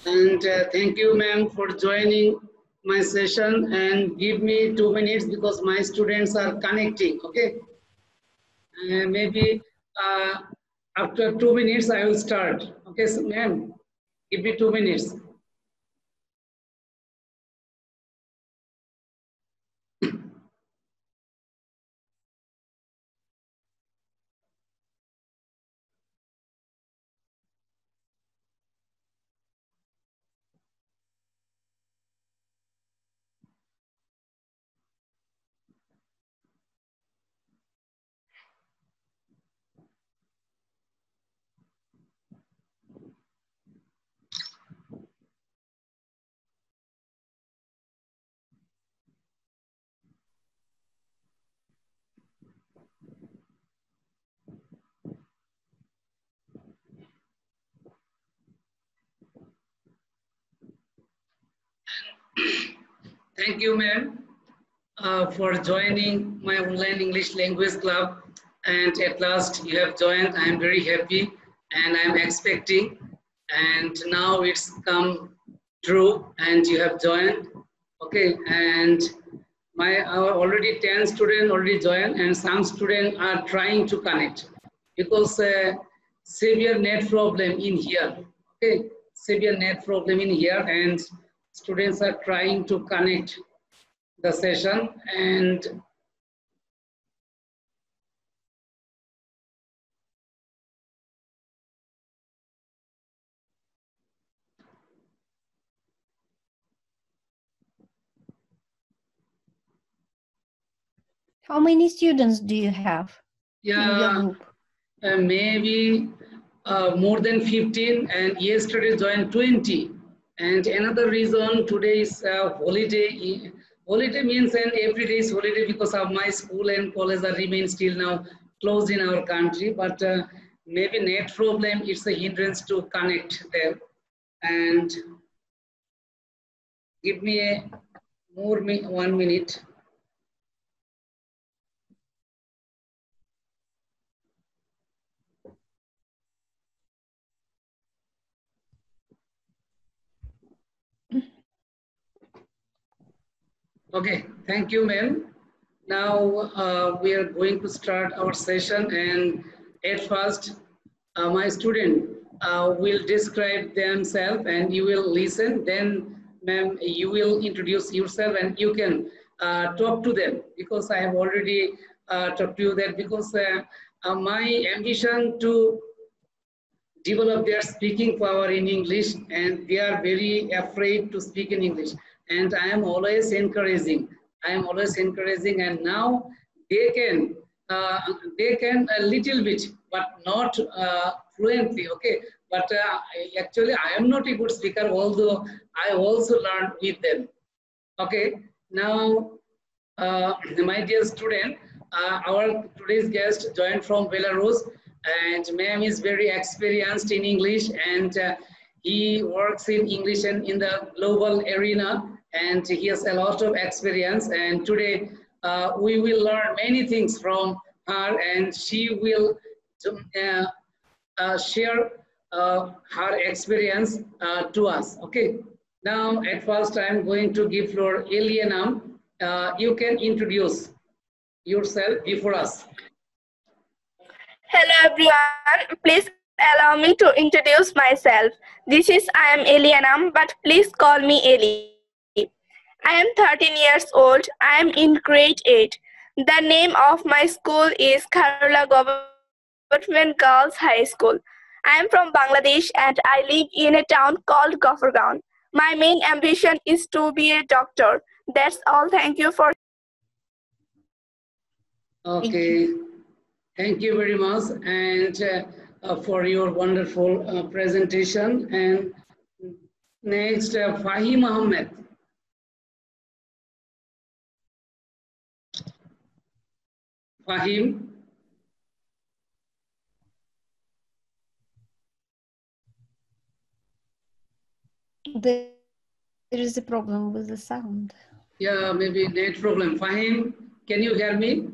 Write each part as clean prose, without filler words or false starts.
And thank you, ma'am, for joining my session, and give me 2 minutes because my students are connecting. Okay, maybe uh, after 2 minutes I will start. Okay, so, ma'am, give me 2 minutes. Thank you, ma'am, for joining my online English language club. And at last you have joined. I am very happy and I am expecting. And now it's come true and you have joined. Okay, and my already 10 students already joined, and some students are trying to connect because severe net problem in here. Okay, severe net problem in here, and students are trying to connect the session. And How many students do you have in your yeah, group? maybe more than 15, and yesterday joined 20. And another reason today is holiday. Holiday means, and every day is holiday because of my school and college are remain still now closed in our country. But maybe net problem, it's a hindrance to connect there. And give me a more 1 minute. Okay, thank you, ma'am. Now we are going to start our session, and at first my student will describe themselves and you will listen. Then, ma'am, you will introduce yourself and you can talk to them, because I have already talked to you that because my ambition to develop their speaking power in English, and they are very afraid to speak in English. And I am always encouraging. I am always encouraging, and now they can uh, they can a little bit, but not fluently. Okay, but actually I am not a good speaker, although I also learned with them. Okay, now my dear student, our today's guest joined from Belarus, and ma'am is very experienced in English, and he works in English and in the global arena, and he has a lot of experience. And today we will learn many things from her, and she will uh, share her experience to us. Okay. Now, at first, I'm going to give floor Elena. You can introduce yourself before us. Hello everyone, please allow me to introduce myself. I am Elianam, but please call me Eli. I am 13 years old. I am in grade 8. The name of my school is Kharula Government Girls High School. I am from Bangladesh and I live in a town called Gofurgaon. My main ambition is to be a doctor. That's all. Thank you for Okay. Thank you very much, and for your wonderful presentation. And next, Fahim Ahmed. Fahim. There is a problem with the sound. Yeah, maybe net problem. Fahim, can you hear me?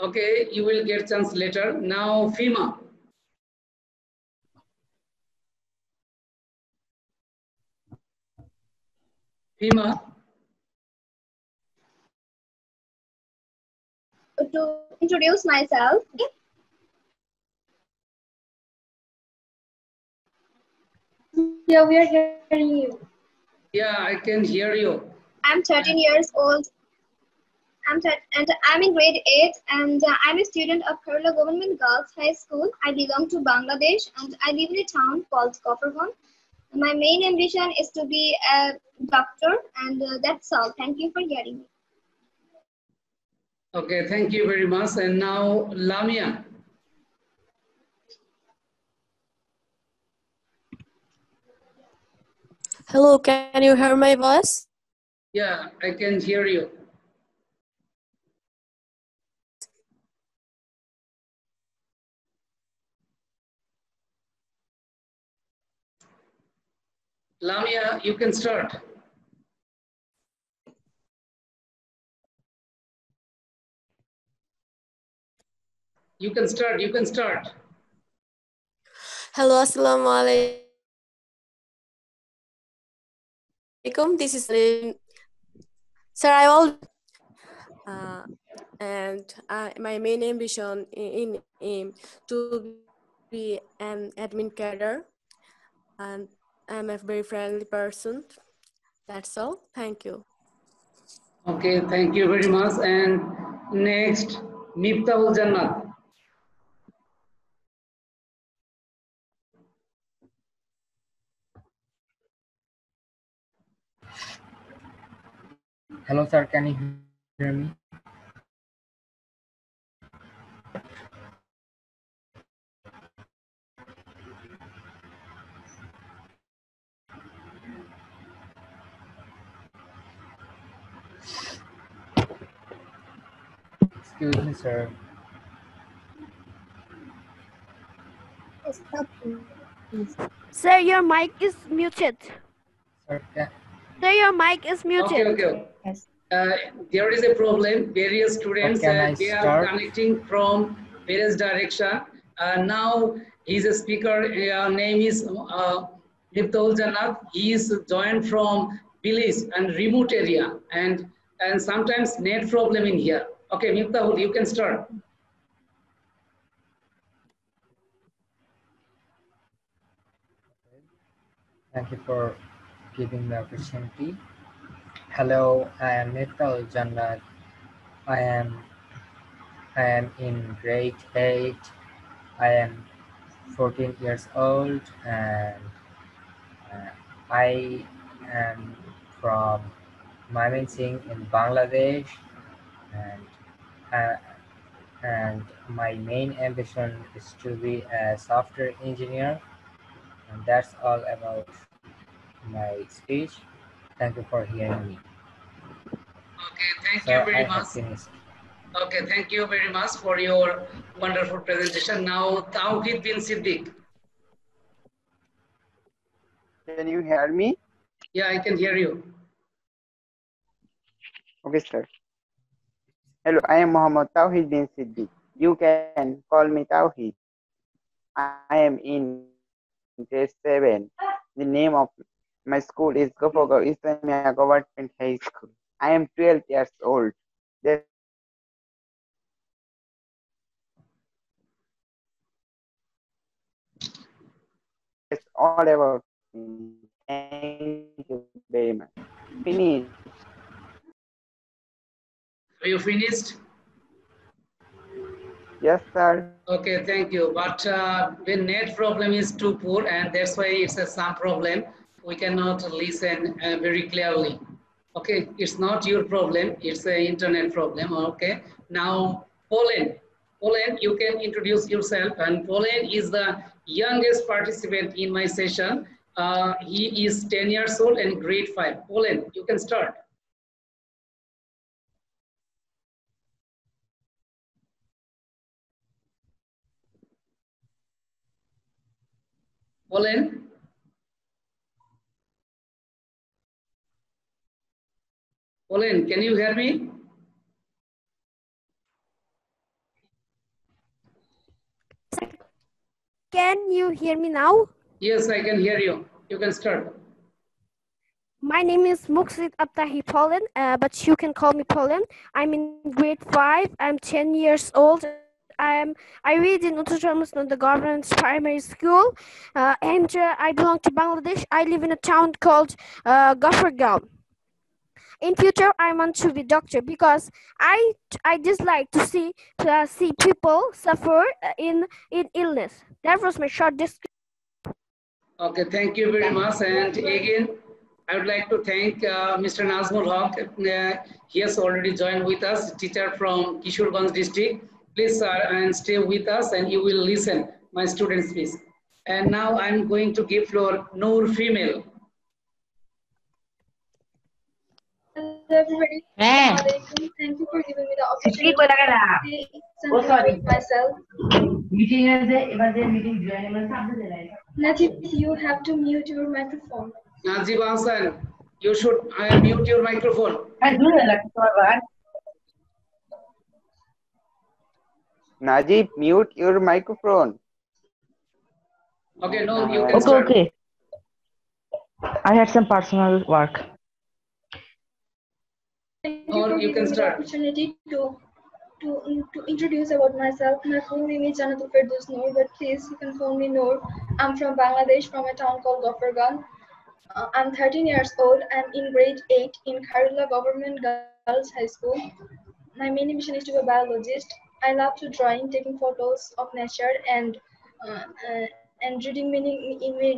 Okay, you will get chance later. Now, Fima. Hima. To introduce myself. Yeah, we are hearing you. Yeah, I can hear you. I'm 13 years old. And I'm in grade 8 and I'm a student of Kerala Government Girls High School. I belong to Bangladesh and I live in a town called Kopergon. My main ambition is to be a doctor and that's all. Thank you for hearing me. Okay, thank you very much. And now Lamia. Hello, can you hear my voice? Yeah, I can hear you. Lamia, you can start. You can start, you can start. Hello, assalamu alaikum. This is Sir. My main ambition in to be an admin cadre, and I'm a very friendly person. That's all. Thank you. Okay, thank you very much. And next, Miftahul Jannat. Hello, sir. Can you hear me? Excuse me, sir. Sir, your mic is muted. Sir, Sir, your mic is muted. Okay. There is a problem. Various students, can I they are start? connecting from various direction. Now he's a speaker. Name is Miftahul Jannat. He is joined from village and remote area, and sometimes net problem in here. Okay, Miftahul, you can start. Thank you for giving the opportunity. Hello, I am Miftahul Jannat. I am in grade 8. I am 14 years old and I am from Singh in Bangladesh, and uh, and my main ambition is to be a software engineer, and that's all about my speech. Thank you for hearing me. Okay, thank Sir, you very I have much. finished. Okay, thank you very much for your wonderful presentation. Now, Tawhid bin Siddiq. Can you hear me? Yeah, I can hear you. Okay, sir. Hello, I am Muhammad Tawhid bin Siddiq. You can call me Tawhid. I am in grade 7. The name of my school is Gopogao Islamia Government High School. I am 12 years old. That's all about me. Thank you very much. Finish. Are you finished? Yes, sir. Okay, thank you. But the net problem is too poor, and that's why it's a some problem. We cannot listen very clearly. Okay, it's not your problem. It's an internet problem. Okay. Now, Poland. Poland, you can introduce yourself. And Poland is the youngest participant in my session. He is 10 years old and grade 5. Poland, you can start. Poland. Poland, can you hear me? Can you hear me now? Yes, I can hear you. You can start. My name is Muksit Abtahi Poland, but you can call me Poland. I'm in grade 5. I'm 10 years old. I read in Uttar the government primary school, and I belong to Bangladesh. I live in a town called Gafurgaon. In future, I want to be doctor because I dislike to see people suffer in illness. That was my short description. Okay, thank you very much. And again, I would like to thank Mr. Nazmul Haq. He has already joined with us, teacher from Kishorganj district. Please, sir, and stay with us and you will listen my students, please. And now I'm going to give floor Noor female. Hello everybody. Assalamualaikum. Thank you for giving me the opportunity to say something about myself. Najib, you have to mute your microphone. Najib Hassan, you should mute your microphone. Najib, mute your microphone. Okay, no, you can start. Okay. I had some personal work. Thank you for giving me the opportunity to introduce about myself. My full name is Janatul Ferdous Noor, but please you can call me Noor. I'm from Bangladesh, from a town called Gafurgaon. I'm 13 years old. I'm in grade 8 in Kharula Government Girls High School. My main ambition is to be a biologist. I love to drawing, taking photos of nature, and reading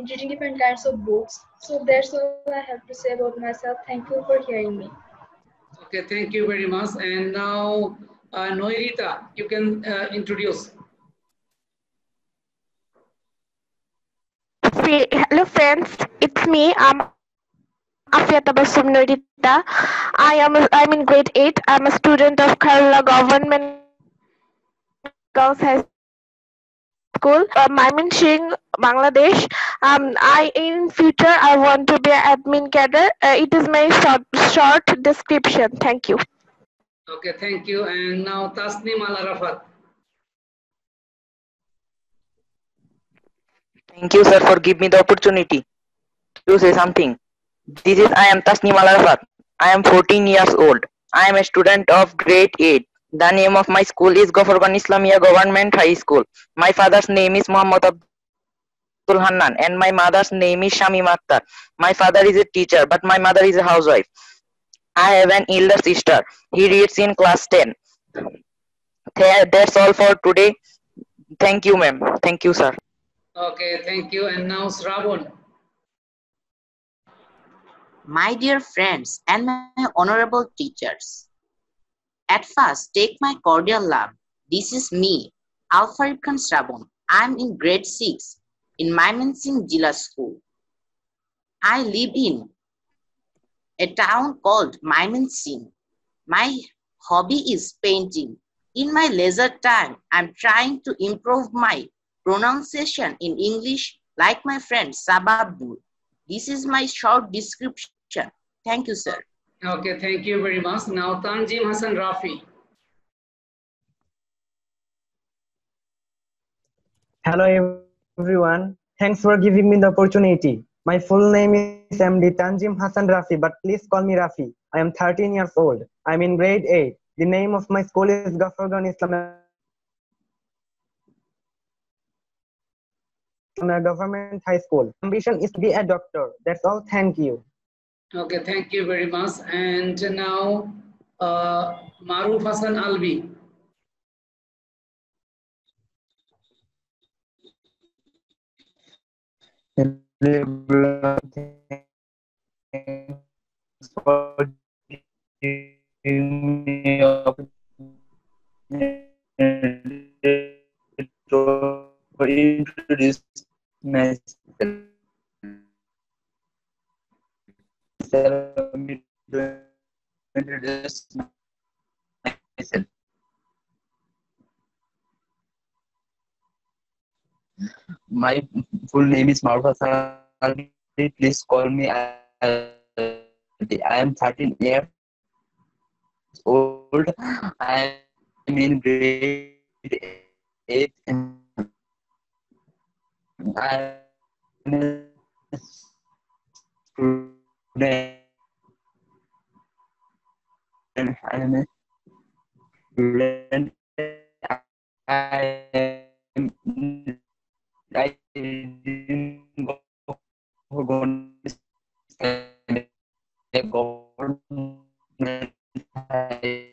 different kinds of books. So that's all I have to say about myself. Thank you for hearing me. Okay, thank you very much. And now, Noirita, you can introduce. Hello friends, it's me. I'm Afia Tabassum Noirita. I'm in grade 8. I'm a student of Kerala Government Girls High School, Mymensingh, Bangladesh. In future I want to be an admin cadre. It is my short description. Thank you. Okay, thank you. And now Tasnim Al Arafat. Thank you, sir, for giving me the opportunity to say something. I am Tasnim Al Arafat. I am 14 years old. I am a student of grade 8. The name of my school is Gafurgaon Islamia Government High School. My father's name is Muhammad Abdul Hannan and my mother's name is Shamim Akhtar. My father is a teacher, but my mother is a housewife. I have an elder sister. He reads in class 10. That's all for today. Thank you, ma'am. Thank you, sir. Okay, thank you. And now Sravon. My dear friends and my honorable teachers, at first take my cordial love. This is me, Alfarid Khan Sravon. I'm in grade 6 in Mymensingh Jila School. I live in a town called Mymensingh. My hobby is painting. In my leisure time, I'm trying to improve my pronunciation in English like my friend Sabab do. This is my short description. Thank you, sir. Okay, thank you very much. Now Tanjim Hassan Rafi. Hello everyone. Thanks for giving me the opportunity. My full name is Md. Tanjim Hassan Rafi, but please call me Rafi. I am 13 years old. I'm in grade 8. The name of my school is Gafurgaon Islamia Government High School. Ambition is to be a doctor. That's all. Thank you. Okay, thank you very much. And now Maruf Hassan Alvi. Thanks for giving me opportunity to introduce myself. My full name is Maruf Hassan. Please call me. I am 13 years old. I am in grade 8. I am a student am a student. I didn't go a government high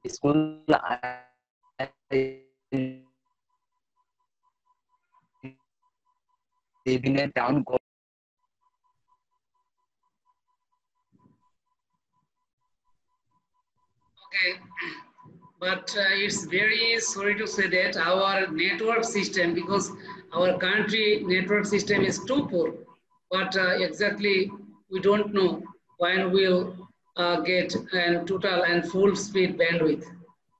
school. I live in a town called. Okay, but it's very sorry to say that our network system, because our country network system is too poor, but exactly we don't know when we'll get a total and full speed bandwidth.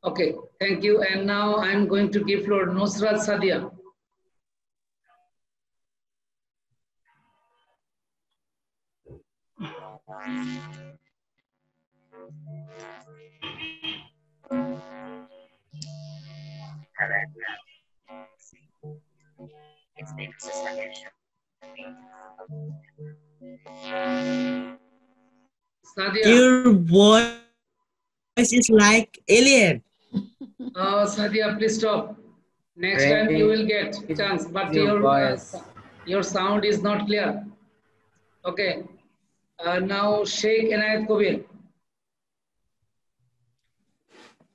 Okay, thank you. And now I'm going to give floor Nusrat Sadia. Sadia. Your voice is like alien. Sadia, please stop. Next time you will get chance, but your sound is not clear. Okay. Now Sheikh Enayat Kobir.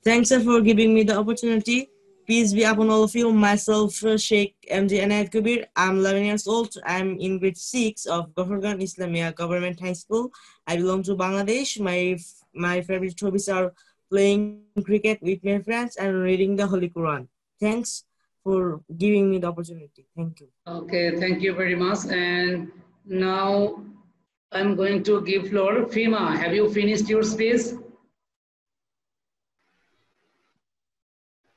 Thanks sir, for giving me the opportunity. Peace be upon all of you. Myself, Sheikh MD Anayat Kabir. I'm 11 years old. I'm in grade 6 of Gofurgan Islamia Government High School. I belong to Bangladesh. My favorite hobbies are playing cricket with my friends and reading the Holy Quran. Thanks for giving me the opportunity. Thank you. Okay, thank you very much. And now I'm going to give floor. Fima, have you finished your speech?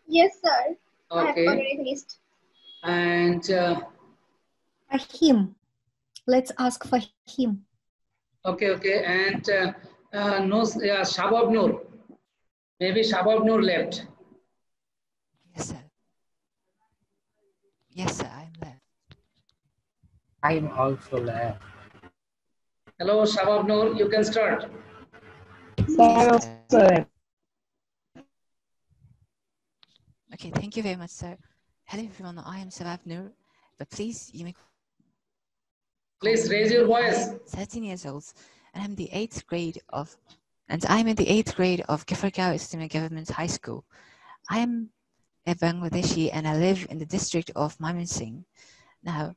Yes, sir. I have Okay. already finished. And Him. Let's ask for him. okay, okay. And no, yeah, Shabab Noor. Maybe Shabab Noor left. Yes, sir. Yes, sir, I'm left. I'm also left. Hello, Shabab Noor, you can start. Yes, sir. Okay, thank you very much, sir. Hello, everyone. I am Sabab Noor, but please, you may. Please raise your voice. I'm 13 years old, and I'm the 8th grade of, and I'm in the 8th grade of Giffargaon Islamic Government High School. I am a Bangladeshi, and I live in the district of Mymensingh. Now,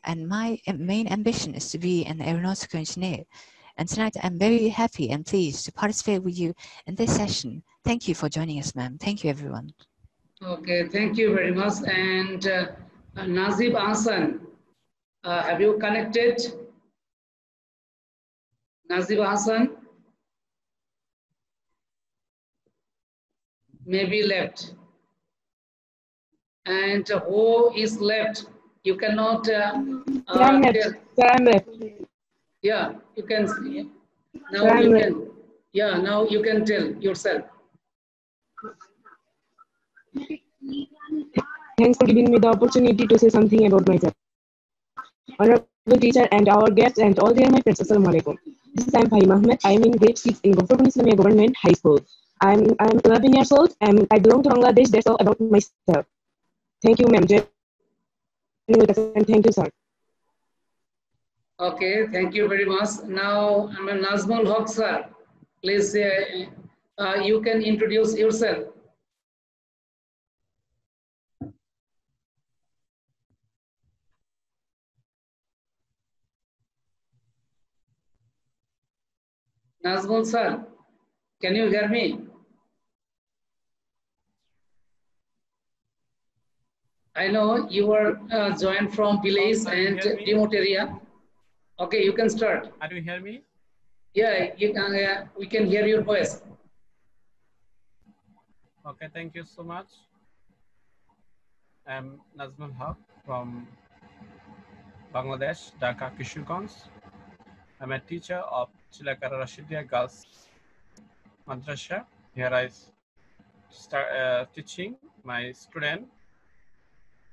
and my main ambition is to be an aeronautical engineer. And tonight, I'm very happy and pleased to participate with you in this session. Thank you for joining us, ma'am. Thank you, everyone. Okay, thank you very much. And Nazib Hassan, have you connected? Nazib Hassan? Maybe left. And who is left? You cannot I'm left. Yeah, you can see. Now I'm you left. can. Yeah, now you can tell yourself. Thanks for giving me the opportunity to say something about myself. Honorable teacher and our guests and all dear my friends, Assalamu alaikum. This is Fahim Ahmed. I am in grade 6 in Gofurgan Islamia Government High School. I'm 11 years old and I belong to Bangladesh. That's all about myself. Thank you, ma'am. And thank you, sir. Okay, thank you very much. Now, I'm Nazmul Haq, sir. Please, you can introduce yourself. Nazmul, sir, can you hear me? I know you were joined from village and remote area. Okay, you can start. Can you hear me? Yeah, you can, we can hear your voice. Okay, thank you so much. I'm Nazmul Haq from Bangladesh, Dhaka, Kishorganj. I'm a teacher of Chilakara Rashidia Girls Madrasa. Here I start teaching my student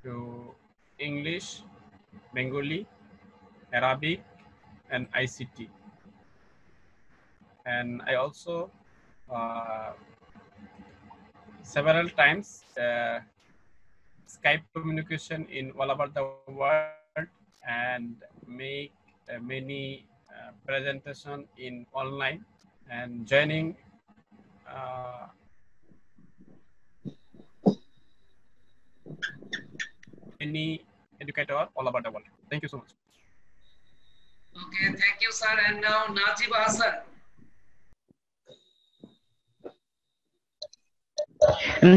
to English, Bengali, Arabic, and ICT. And I also uh, several times Skype communication in all over the world and make many presentation in online and joining many educator all over the world. Thank you so much. Okay, thank you, sir. And now Najib Hassan.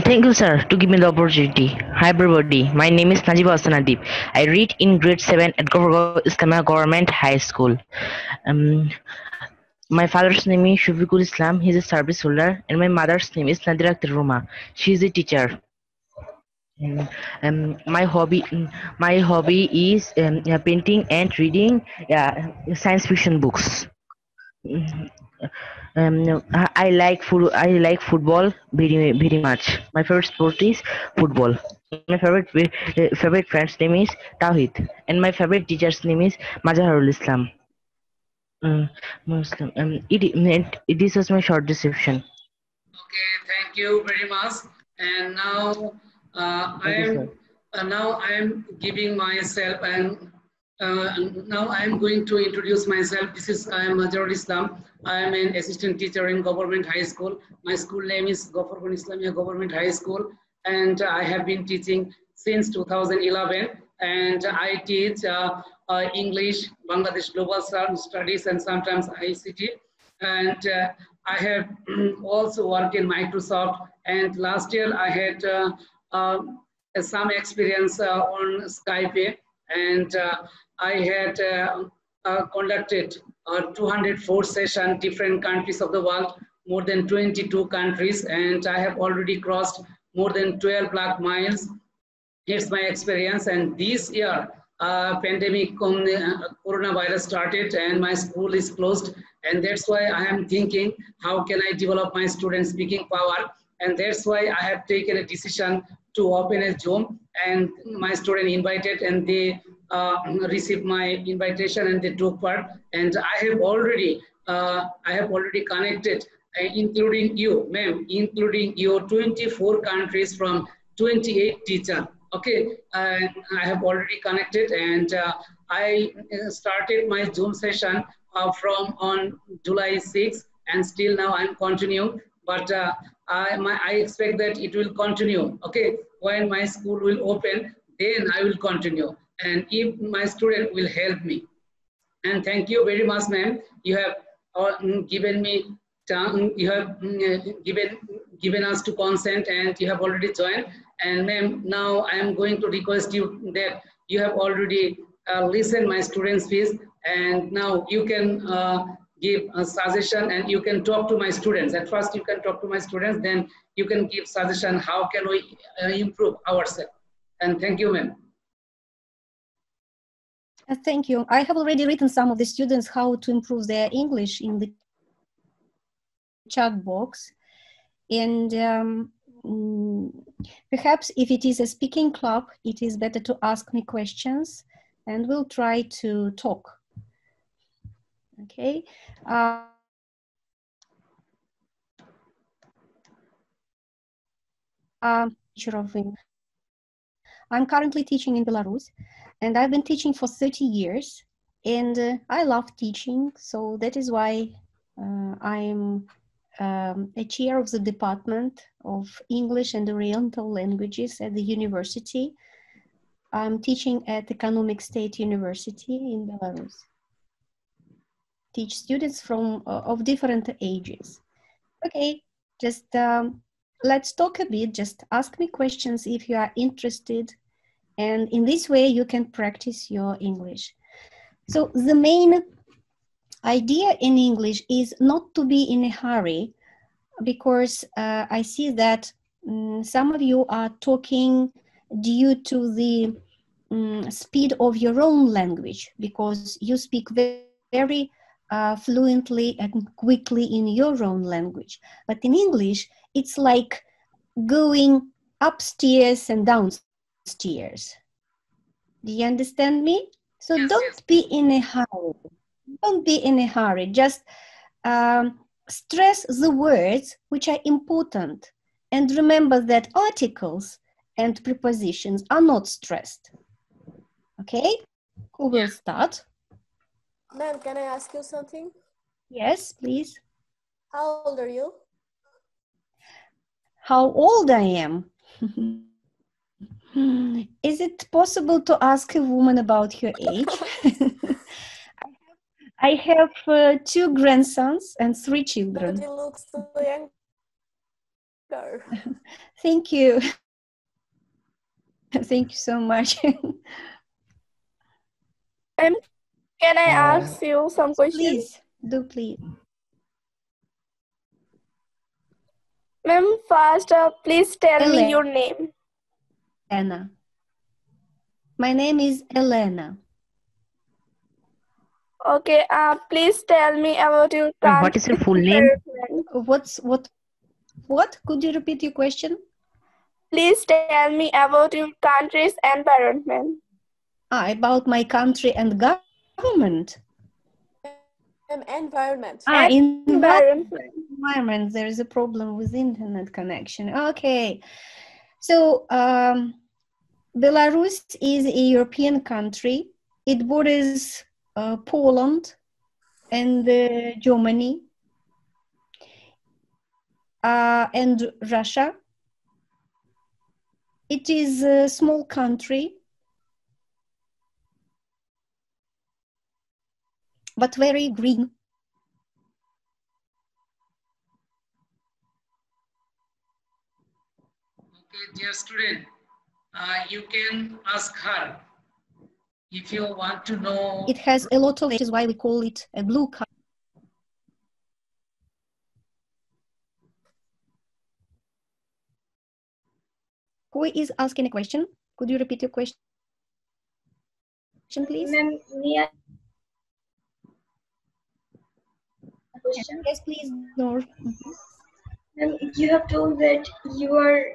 Thank you, sir, to give me the opportunity. Hi, everybody. My name is Najib Hassan Adib. I read in grade 7 at Government Islamic Government High School. Um, my father's name is Shafiqul Islam. He's a service holder, and my mother's name is Nadira Akhtar Ruma. She is a teacher. My hobby is painting and reading science fiction books. Mm, I like football very much. My favorite sport is football. My favorite friend's name is Tawhid, and my favorite teacher's name is Mazaharul Islam. Muslim. This is my short description. Okay, thank you very much. And now I am giving myself now I am going to introduce myself. I am Mazaharul Islam. I am an assistant teacher in Government High School. My school name is Government Islamia Government High School, and I have been teaching since 2011. And I teach English, Bangladesh Global Studies, and sometimes ICT. And I have also worked in Microsoft. And last year I had some experience on Skype, and I had conducted 204 sessions, different countries of the world, more than 22 countries, and I have already crossed more than 12 lakh miles. It's my experience. And this year, pandemic coronavirus started and my school is closed. And that's why I am thinking, how can I develop my student speaking power? And that's why I have taken a decision to open a Zoom, and my student invited, and they received my invitation and they took part. And I have already connected, including you, ma'am, including you, 24 countries from 28 teachers. Okay, I have already connected, and I started my Zoom session from on July 6th, and still now I'm continuing. But I expect that it will continue. Okay, when my school will open, then I will continue, and if my student will help me. And thank you very much, ma'am. You have given me time. You have given us to consent, and you have already joined. And ma'am, now I am going to request you that you have already listened my students' fees, and now you can give a suggestion, and you can talk to my students. At first, you can talk to my students, then you can give suggestion. How can we improve ourselves? And thank you, ma'am. Thank you. I have already written some of the students how to improve their English in the chat box. And perhaps if it is a speaking club, it is better to ask me questions and we'll try to talk. Okay. Teacher of English. I'm currently teaching in Belarus, and I've been teaching for 30 years, and I love teaching, so that is why I'm a chair of the Department of English and Oriental Languages at the university. I'm teaching at Economic State University in Belarus. Teach students from of different ages. Okay, just let's talk a bit. Just ask me questions if you are interested. And in this way, you can practice your English. So the main idea in English is not to be in a hurry, because I see that some of you are talking due to the speed of your own language, because you speak very fluently and quickly in your own language. But in English, it's like going upstairs and downstairs. Do you understand me? So yes, don't be in a hurry. Don't be in a hurry. Just stress the words which are important, and remember that articles and prepositions are not stressed. Okay, who will start? Ma'am, can I ask you something? Yes, please. How old are you? How old I am? Is it possible to ask a woman about her age? I have 2 grandsons and 3 children. But you look so younger. Thank you. Thank you so much. Can I ask you some questions? Please, do please. Ma'am, first, please tell me your name. Elena. My name is Elena. Okay, please tell me about your country. What is your full name? What? Could you repeat your question? Please tell me about your country's environment. About my country and government. Environment. Environment. There is a problem with internet connection. Okay. So, Belarus is a European country. It borders Poland and Germany and Russia. It is a small country, but very green. Okay, dear student, you can ask her if you want to know. It has a lot of, which is why we call it a blue color. Who is asking a question? Could you repeat your question, please? Question. Yes, please, Noor. You have told that you are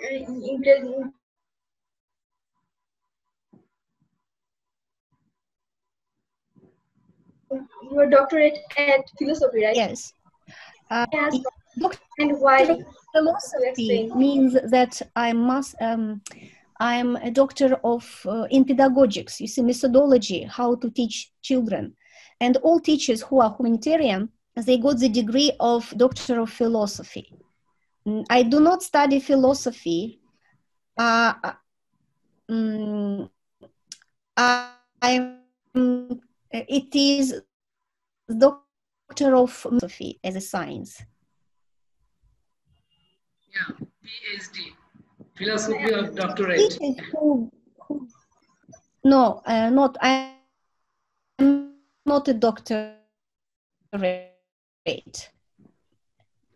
your doctorate at philosophy, right? Yes. And why? Philosophy means that I'm a doctor of in pedagogics, you see, methodology, how to teach children. And all teachers who are humanitarian, they got the degree of Doctor of Philosophy. I do not study philosophy. It is Doctor of Philosophy as a science. Yeah, PhD, philosophy of doctorate. No, not. I'm not a doctorate.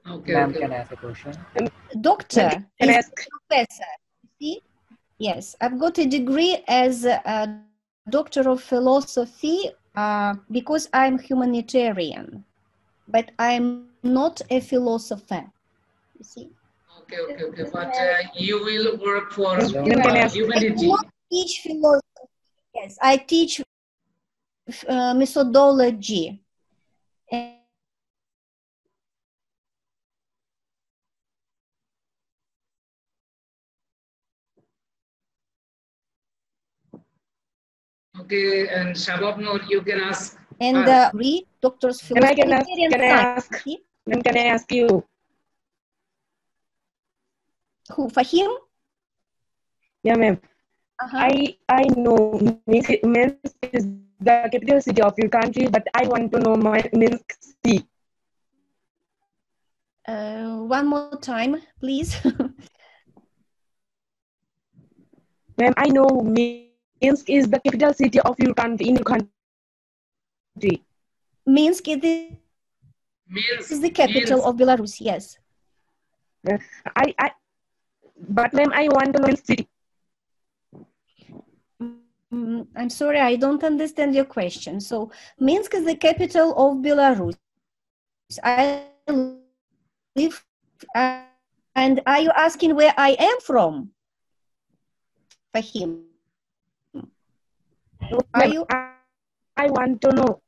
Okay, Ma'am, okay. can I ask a question? Doctor is professor. See? Yes, I've got a degree as a Doctor of Philosophy because I'm humanitarian, but I'm not a philosopher. You see? Okay. But you will work for I humanity. do not teach philosophy. Yes, I teach methodology. Okay, and Shabab Noor, you can ask. And read doctor's Can I philosophy. Can I ask you? Who, Fahim? Yeah, ma'am. I know Minsk is the capital city of your country, but I want to know Minsk city. One more time, please. Ma'am, I know Minsk is the capital city of your country, in your country. Minsk is the capital of Belarus, yes. But ma'am, I want to know Minsk city. I'm sorry, I don't understand your question. So, Minsk is the capital of Belarus. I live, and are you asking where I am from, Fahim? Are you? I want to know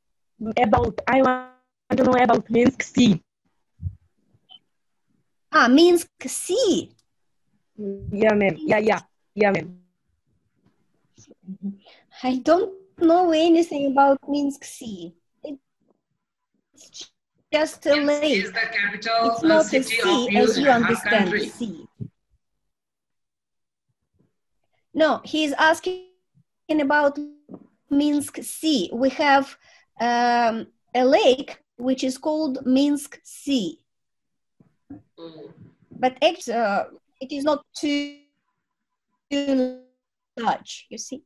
about Minsk city. Minsk Sea. Yeah, ma'am. Yeah, ma'am. I don't know anything about Minsk Sea. It's just a Minsk lake. is the capital It's not a city sea of as you her understand country. sea. No, he's asking about Minsk Sea. We have a lake which is called Minsk Sea. But actually, it is not too large, you see.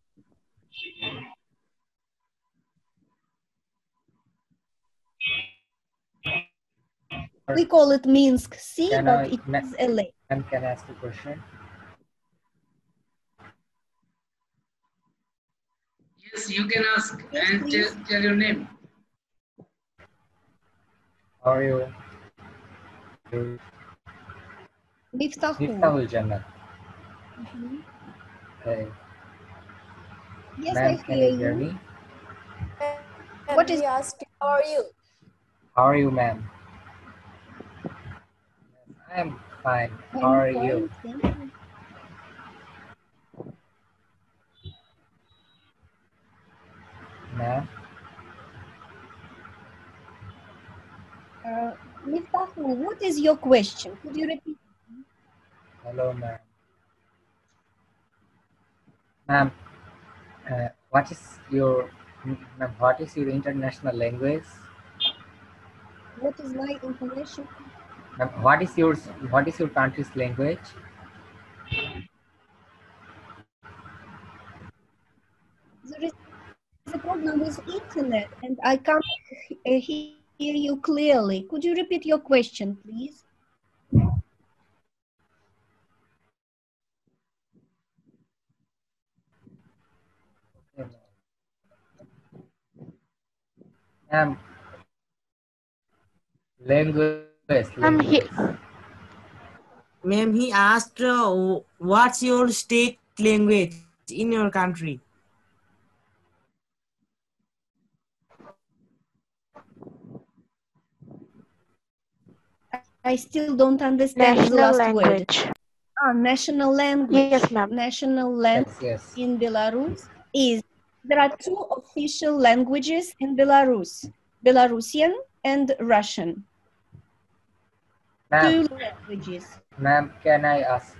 We call it Minsk Sea, but it is a lake. Can I ask a question? Yes, you can ask and Yes, tell your name. How are you? Miftahul. Jannat. Hey. Yes, Ma'am, I can hear you hear you. me? What is? He asked, how are you? How are you, ma'am? I am fine. How I'm are fine, you? thank you. Ma'am? Miftahul, what is your question? Could you repeat? Hello, ma'am. Ma'am, what is your international language? What is my information? Ma'am, what is your country's language? There is a problem with internet and I can't hear you clearly. Could you repeat your question, please? Ma'am, language. Ma'am, he asked, what's your state language in your country? I still don't understand the National last word. language. National language. Yes, ma'am. National language Yes. in Belarus is, there are two official languages in Belarus, Belarusian and Russian. Ma'am, Two languages. ma'am, can I ask?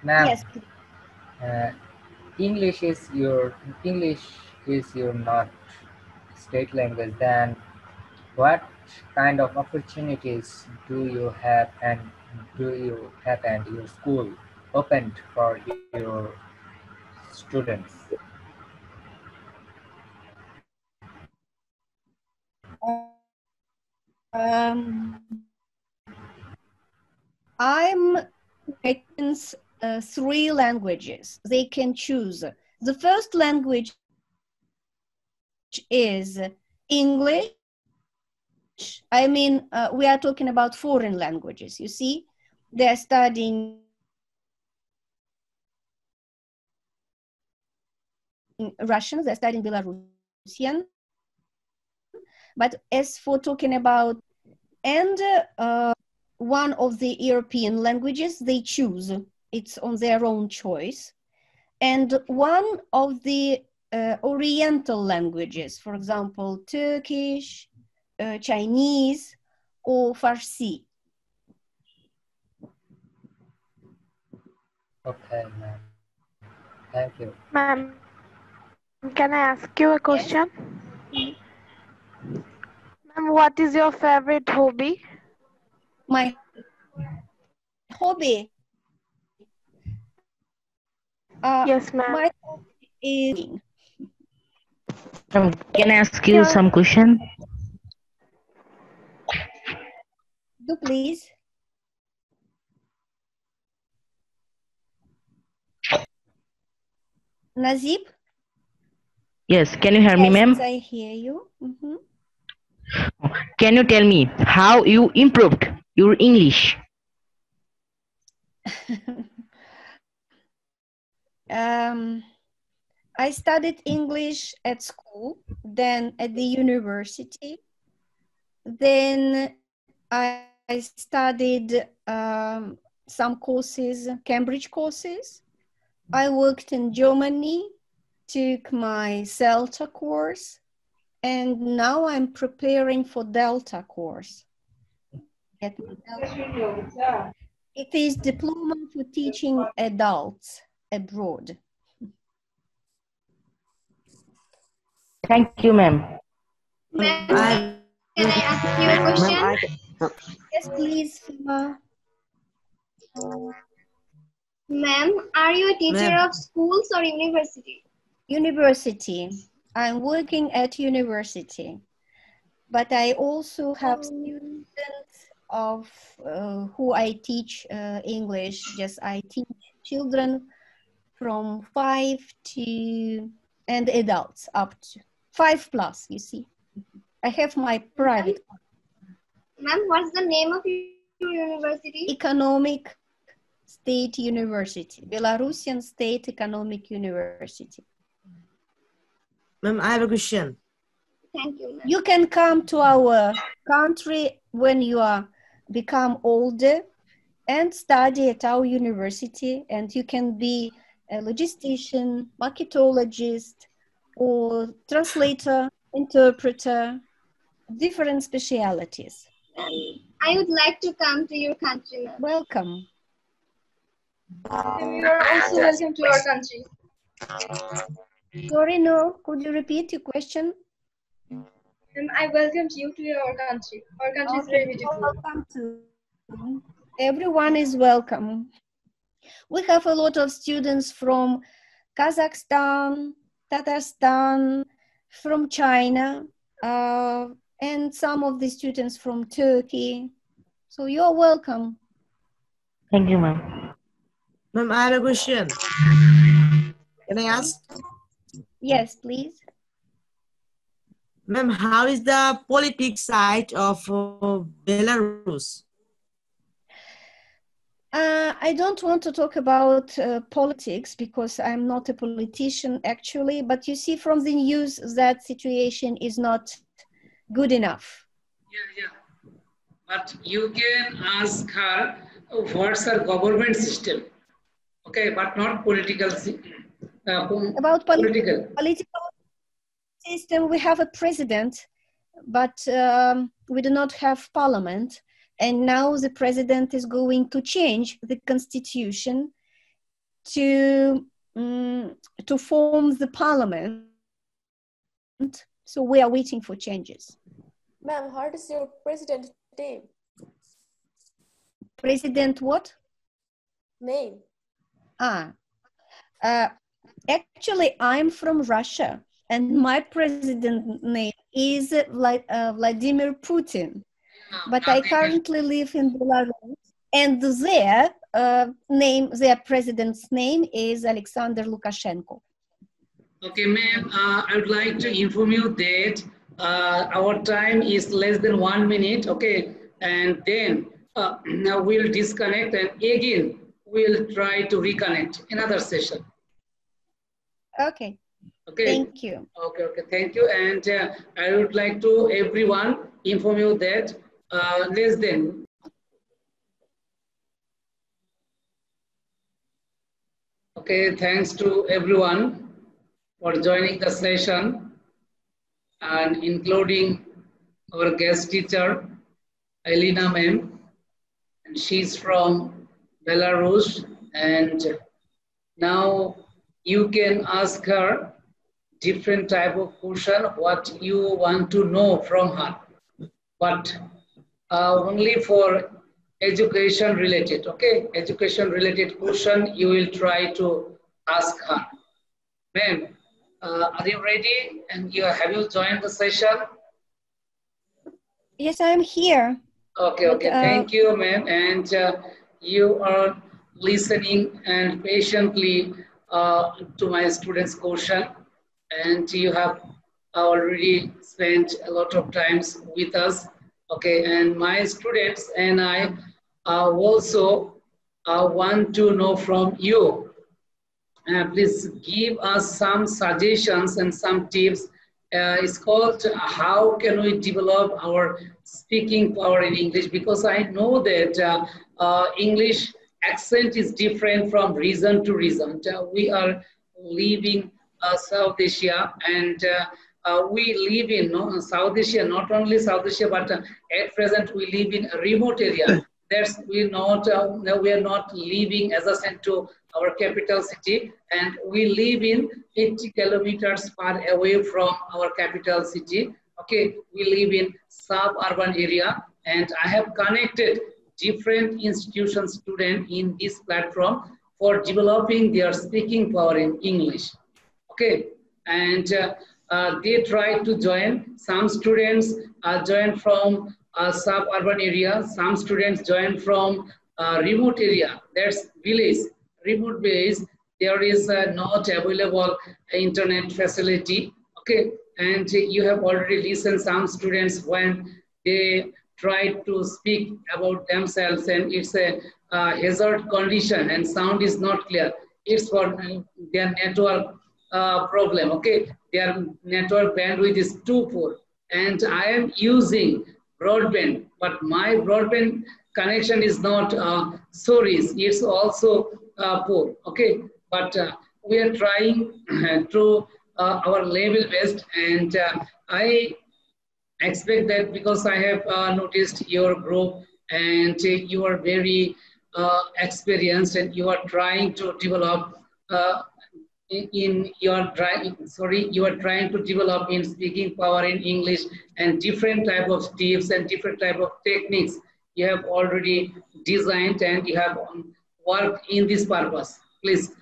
Ma'am, Yes. English is your not state language. Then what kind of opportunities do you have and your school opened for your students? I'm writing three languages. They can choose. The first language is English. I mean, we are talking about foreign languages. You see, they're studying Russian, they're studying Belarusian. But as for talking about, and one of the European languages they choose, it's on their own choice. And one of the Oriental languages, for example, Turkish, Chinese, or Farsi. Okay, ma'am. Thank you. Ma'am, can I ask you a question? Yes. Ma'am, what is your favorite hobby? My hobby? Yes, ma'am. My hobby is... Can I ask you some question? Do please. Nazib? Yes, can you hear me, ma'am? Yes, I hear you. Can you tell me how you improved your English? I studied English at school, then at the university. Then I studied some courses, Cambridge courses. I worked in Germany, took my CELTA course, and now I'm preparing for Delta course. It is diploma for teaching adults abroad. Thank you, ma'am. Ma'am, can I ask you a question? Yes, please, Fima. Ma'am, are you a teacher of schools or university? University. I'm working at university, but I also have students of who I teach English. Just I teach children from 5 to and adults up to 5+. You see, I have my private. Ma'am, what's the name of your university? Economic State University, Belarusian State Economic University. Ma'am, I have a question. Thank you, ma'am. You can come to our country when you are become older and study at our university, and you can be a logistician, marketologist, or translator, interpreter, different specialities. I would like to come to your country, ma'am. Welcome. You are also welcome to our country. Sorry, no. Could you repeat your question? I welcome you to your country. Our country is very beautiful. Welcome to. Everyone is welcome. We have a lot of students from Kazakhstan, Tatarstan, from China, and some of the students from Turkey. So you're welcome. Thank you, ma'am. Ma'am, I have a question. Can I ask? Yes, please. Ma'am, how is the politics side of Belarus? I don't want to talk about politics because I'm not a politician actually, but you see from the news that situation is not good enough. Yeah. But you can ask her what's her government system, okay, but not political. About political system, we have a president, but we do not have parliament. And now the president is going to change the constitution to form the parliament. So we are waiting for changes. Ma'am, what is your president name? President what? Name. Actually, I'm from Russia, and my president name is Vladimir Putin. But I currently live in Belarus, and their president's name is Alexander Lukashenko. Okay, ma'am, I would like to inform you that our time is less than 1 minute, okay? And then now we'll disconnect and again, we'll try to reconnect another session. Okay. Okay. Thank you. Okay, thank you. And I would like to everyone inform you that less than okay, thanks to everyone for joining the session and including our guest teacher, Elena ma'am, and she's from Belarus. And now you can ask her different type of question, what you want to know from her, but only for education related, okay? Education related question you will try to ask her. Ma'am, are you ready? And have you joined the session? Yes, I'm here. Okay, thank you, ma'am. And you are listening and patiently to my students' question, and you have already spent a lot of times with us. Okay, and my students and I also want to know from you. Please give us some suggestions and some tips is called how can we develop our speaking power in English, because I know that English accent is different from region to region. We are living South Asia, and we live in South Asia, not only South Asia, but at present we live in a remote area. That's we are not living adjacent to our capital city, and we live in 80 kilometers far away from our capital city. Okay, we live in suburban area, and I have connected different institution students in this platform for developing their speaking power in English. Okay, and they try to join. Some students join from suburban area. Some students join from remote area. That's village, remote village. There is not available internet facility. Okay, and you have already listened some students when they try to speak about themselves, and it's a hazard condition and sound is not clear. It's for their network problem. Okay, their network bandwidth is too poor, and I am using broadband, but my broadband connection is not so rich. It's also poor. Okay, but we are trying to our level best, and I expect that because I have noticed your group, and you are very experienced, and you are trying to develop in your you are trying to develop in speaking power in English, and different type of tips and different type of techniques you have already designed, and you have worked in this purpose. Please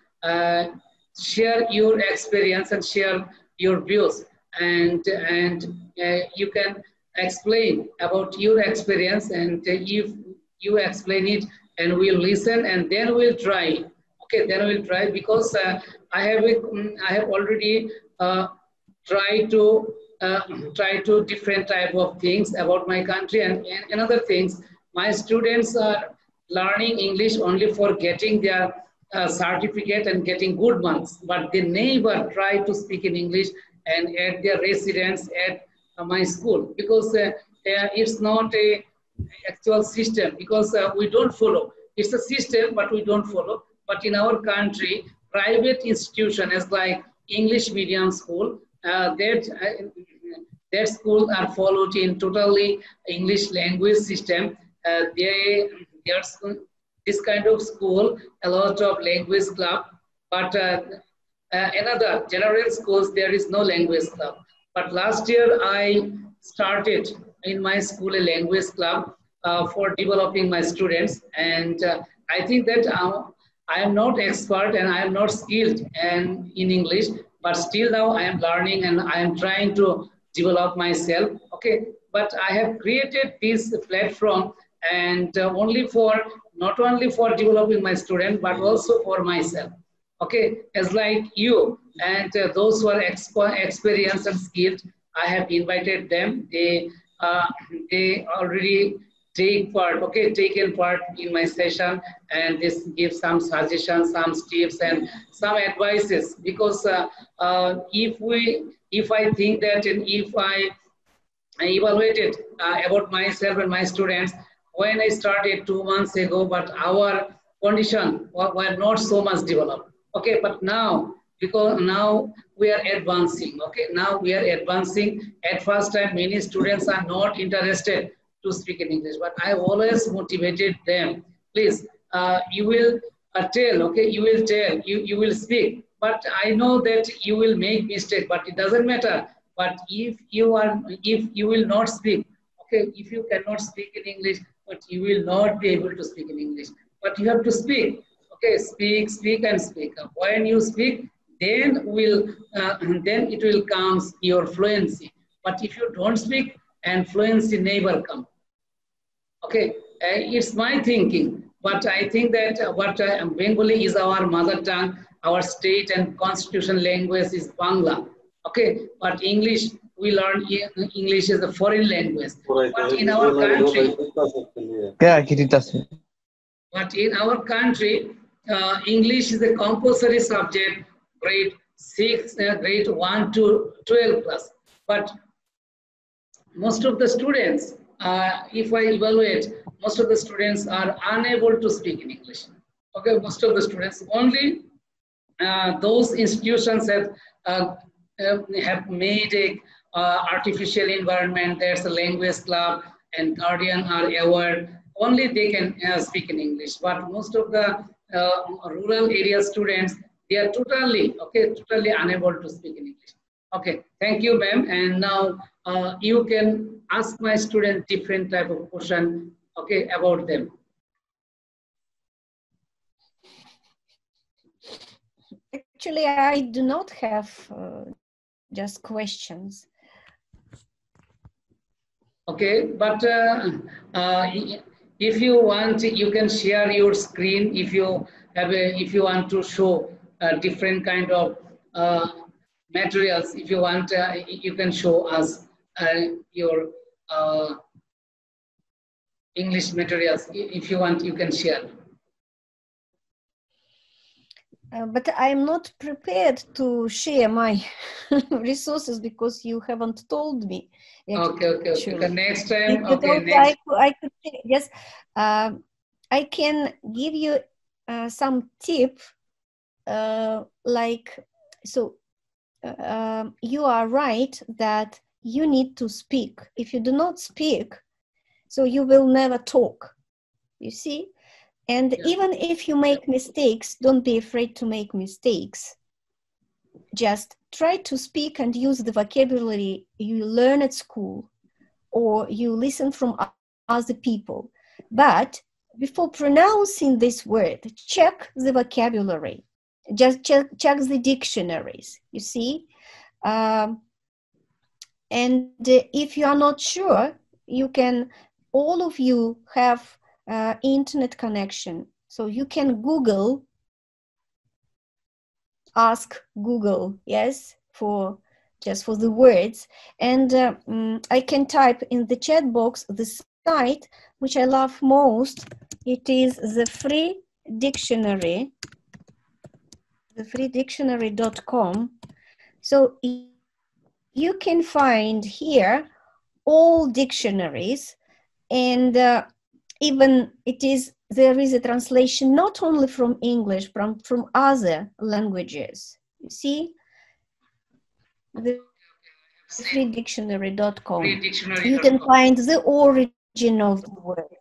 share your experience and share your views, and you can explain about your experience, and if you explain it, and we'll listen, and then we'll try. Okay, then we'll try, because I have already try to different type of things about my country, and another things. My students are learning English only for getting their certificate and getting good marks, but they never try to speak in English and at their residence at my school, because it's not a actual system, because we don't follow. It's a system, but we don't follow. But in our country, private institution as like English medium school, that schools are followed in totally English language system. There's this kind of school, a lot of language club, but another general schools, there is no language club. But last year I started in my school a language club for developing my students, and I think that I am not expert and I am not skilled in English, but still now I am learning and I am trying to develop myself. Okay, but I have created this platform, and not only for developing my student, but also for myself. Okay, as like you and those who are experienced and skilled, I have invited them. They already taken part in my session, and this gives some suggestions, some tips, and some advices. Because if I think that, and if I evaluated about myself and my students when I started 2 months ago, but our condition were not so much developed. Okay, but now, because now we are advancing. Okay, now we are advancing. At first time, many students are not interested to speak in English, but I always motivated them. Please, you will tell, okay, you will tell, you will speak, but I know that you will make mistake, but it doesn't matter. But if you will not speak, okay, if you cannot speak in English, but you will not be able to speak in English, but you have to speak. Okay, speak and speak. When you speak, then it will come your fluency. But if you don't speak, and fluency never come. Okay, it's my thinking, but I think that Bengali is our mother tongue, our state and constitution language is Bangla. Okay, but English, we learn English is a foreign language. But in our country, English is a compulsory subject, grade 6, grade 1 to 12 class. But most of the students, if I evaluate, most of the students are unable to speak in English. Okay, most of the students, only those institutions have made a artificial environment. There's a language club and guardian are aware. Only they can speak in English. But most of the rural area students, they are totally unable to speak in English. Okay, thank you, ma'am. And now you can ask my student different type of question, okay, about them. Actually, I do not have just questions. Okay, but if you want, you can share your screen. If you have if you want to show different kind of materials, if you want, you can show us your English materials. If you want, you can share. But I'm not prepared to share my resources because you haven't told me. Okay. The next time, If you okay, don't next. like, I could yes, I can give you some tip. You are right that you need to speak. If you do not speak, so you will never talk. You see. And even if you make mistakes, don't be afraid to make mistakes. Just try to speak and use the vocabulary you learn at school or you listen from other people. But before pronouncing this word, check the vocabulary. Just check the dictionaries, you see. And if you are not sure, you can, all of you have internet connection, so you can Google, ask Google, yes, for just for the words, and I can type in the chat box the site which I love most. It is the free dictionary, thefreedictionary.com. So you can find here all dictionaries, and even there is a translation not only from English, from other languages. You see, the freedictionary.com. You can find the origin of the word,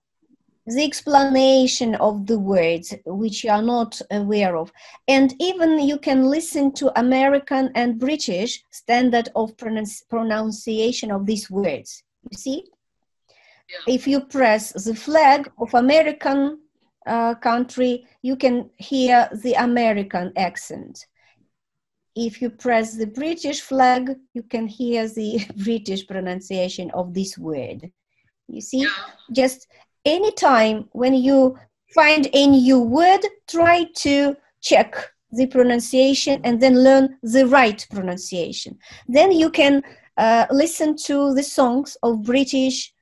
the explanation of the words which you are not aware of, and even you can listen to American and British standard of pronunciation of these words. You see? If you press the flag of American country, you can hear the American accent. If you press the British flag, you can hear the British pronunciation of this word. You see, just anytime when you find a new word, try to check the pronunciation and then learn the right pronunciation. Then you can listen to the songs of British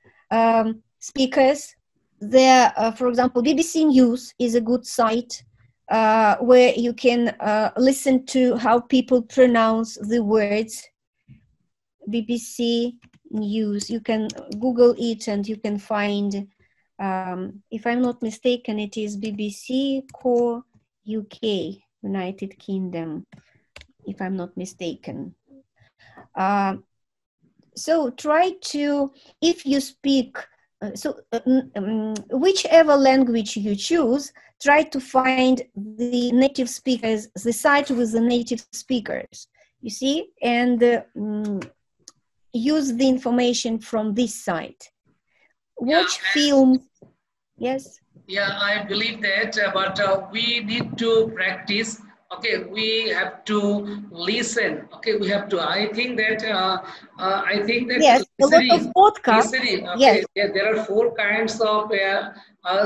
speakers. There, for example, BBC News is a good site where you can listen to how people pronounce the words. BBC News, you can Google it and you can find, if I'm not mistaken, it is BBC Core UK, United Kingdom, if I'm not mistaken. So try to, if you speak, whichever language you choose, try to find the native speakers, the site with the native speakers, you see, and use the information from this site. Watch films, yes? Yeah, I believe that, but we need to practice. Okay, we have to listen. Okay, we have to. I think that Yes, listening, a lot of podcasts. listening. Okay, Yes. there are 4 kinds of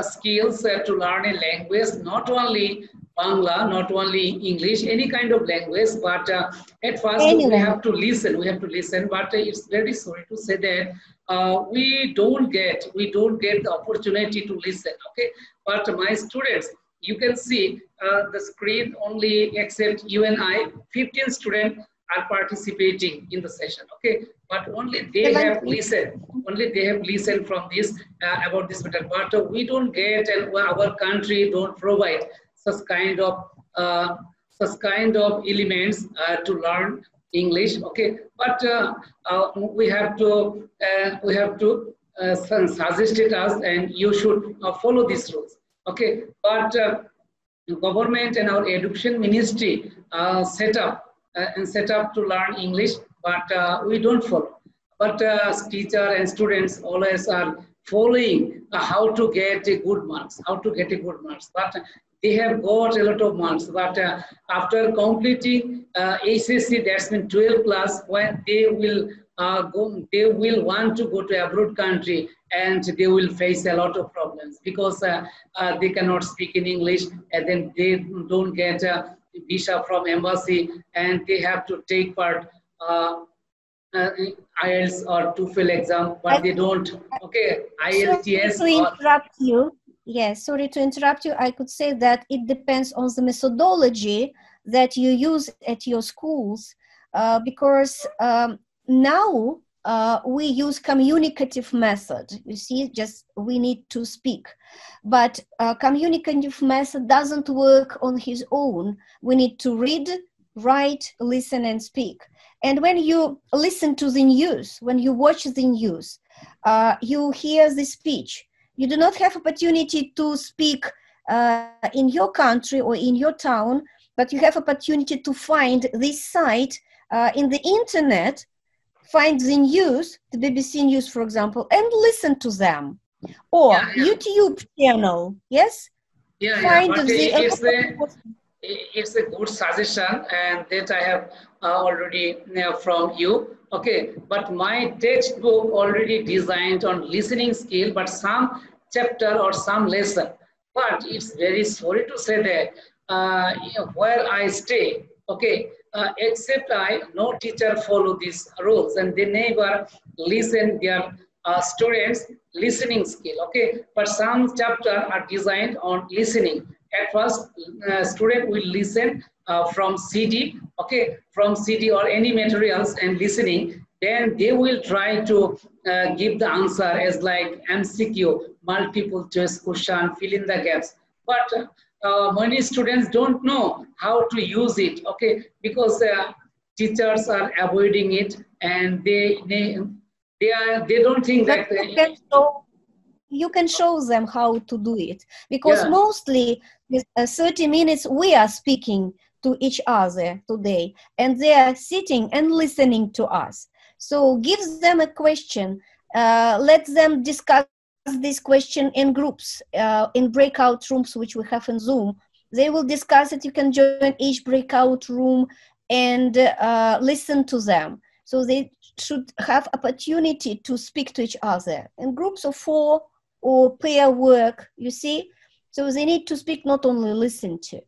skills to learn a language. Not only Bangla, not only English, any kind of language. But at first we have to listen. We have to listen. But it's very sorry to say that we don't get the opportunity to listen. Okay, but my students, you can see the screen only except you and I, 15 students are participating in the session. Okay, but only they have listened. Only they have listened from this about this matter. But we don't get, and our country don't provide such kind of elements to learn English. Okay, but we have to suggest it us, and you should follow these rules. Okay, but government and our education ministry set up to learn English, but we don't follow. But teacher and students always are following how to get a good marks, But they have got a lot of marks. But after completing HSC, that's mean 12 class, when they will they will want to go to abroad country, and they will face a lot of problems because they cannot speak in English, and then they don't get a visa from embassy, and they have to take part IELTS or TOEFL exam, but they don't. Okay, IELTS sorry to or interrupt you. Yes, sorry to interrupt you. I could say that it depends on the methodology that you use at your schools, because now we use communicative method. You see, just we need to speak, but communicative method doesn't work on his own. We need to read, write, listen, and speak. And when you listen to the news, when you watch the news, you hear the speech. You do not have opportunity to speak in your country or in your town, but you have opportunity to find this site in the internet, find the news, the BBC News, for example, and listen to them. Or YouTube channel, yes? Find but it's a good suggestion, and that I have already from you. Okay, but my textbook already designed on listening skill, but some chapter or some lesson. But it's very sorry to say that where I stay, okay, except no teacher follow these rules, and they never listen their students listening skill. Okay, but some chapter are designed on listening. At first, student will listen from CD, okay, from CD or any materials and listening. Then they will try to give the answer as like MCQ, multiple choice question, fill in the gaps. But many students don't know how to use it, okay, because teachers are avoiding it, and they don't think that you can show them how to do it, because mostly 30 minutes we are speaking to each other today, and they are sitting and listening to us. So give them a question, let them discuss this question in groups, in breakout rooms which we have in Zoom. They will discuss it. You can join each breakout room and listen to them. So they should have opportunity to speak to each other in groups of 4 or pair work, you see? So they need to speak, not only listen to.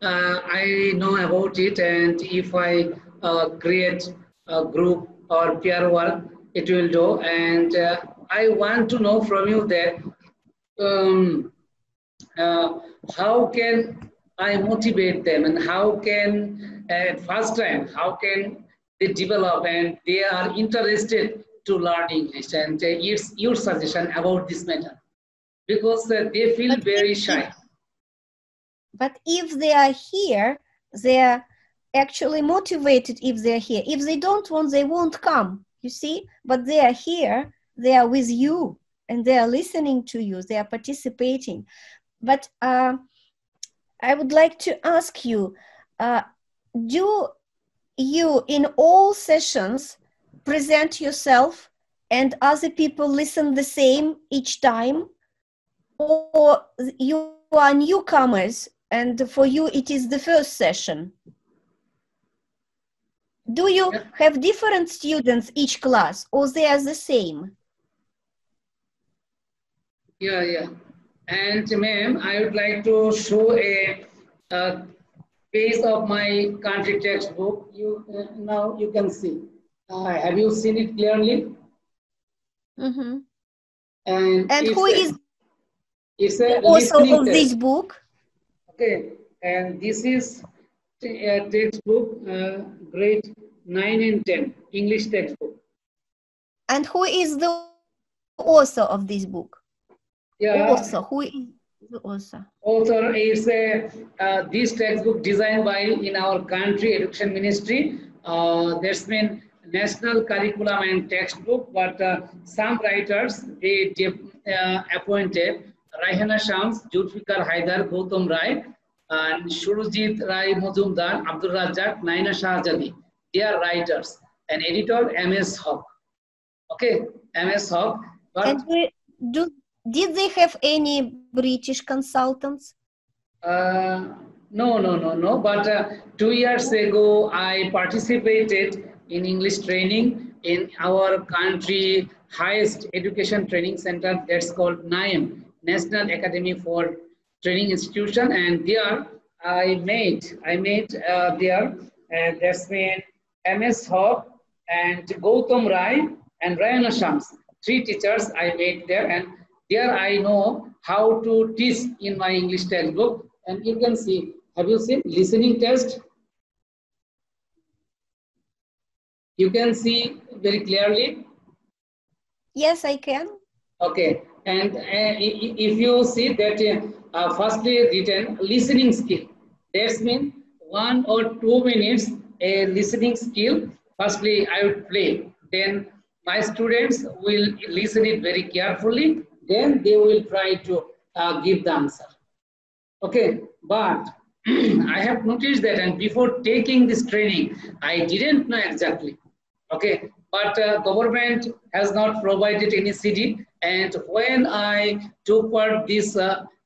I know about it, and if I create a group or peer work, it will do. And I want to know from you that how can I motivate them, and how can at first time how can they develop and they are interested to learn English, and it's your suggestion about this matter, because they feel very shy. But if they are here, they are actually motivated. If they're here, if they don't want, they won't come, you see? But they are here, they are with you, and they are listening to you, they are participating. But I would like to ask you, do you in all sessions present yourself and other people listen the same each time? Or you are newcomers and for you it is the first session? Do you have different students each class, or they are the same? And ma'am, I would like to show a page of my country textbook. Now you can see. Have you seen it clearly? Mm-hmm. And who is it's a also listening of test. this book? Okay, and this is textbook, grade 9 and 10, English textbook. And who is the author of this book? Yeah. Author, who is the author? Author is this textbook designed by in our country education ministry. That's mean national curriculum and textbook, but some writers they appointed Raihana Shams, Julfikar Haidar, Gautam Rai, and Shurujit Rai Mujumdar, Abdul Razak, Naina Shahzadi. They are writers. And editor MS Hawk. Okay, MS Hawk. But And did they have any British consultants? No. But 2 years ago, I participated in English training in our country highest education training center. That's called NIAM, National Academy for Training Institution, and there I made there. That's been MS Hawk and Gautam Rai and Rayana Shams. 3 teachers I made there, and there I know how to teach in my English textbook. And you can see, have you seen listening test? You can see very clearly. Yes, I can. Okay, and if you see that firstly written listening skill, that's mean 1 or 2 minutes a listening skill. Firstly, I would play. Then my students will listen it very carefully. Then they will try to give the answer. Okay, but I have noticed that, and before taking this training, I didn't know exactly. Okay, but government has not provided any CD, and when I took part this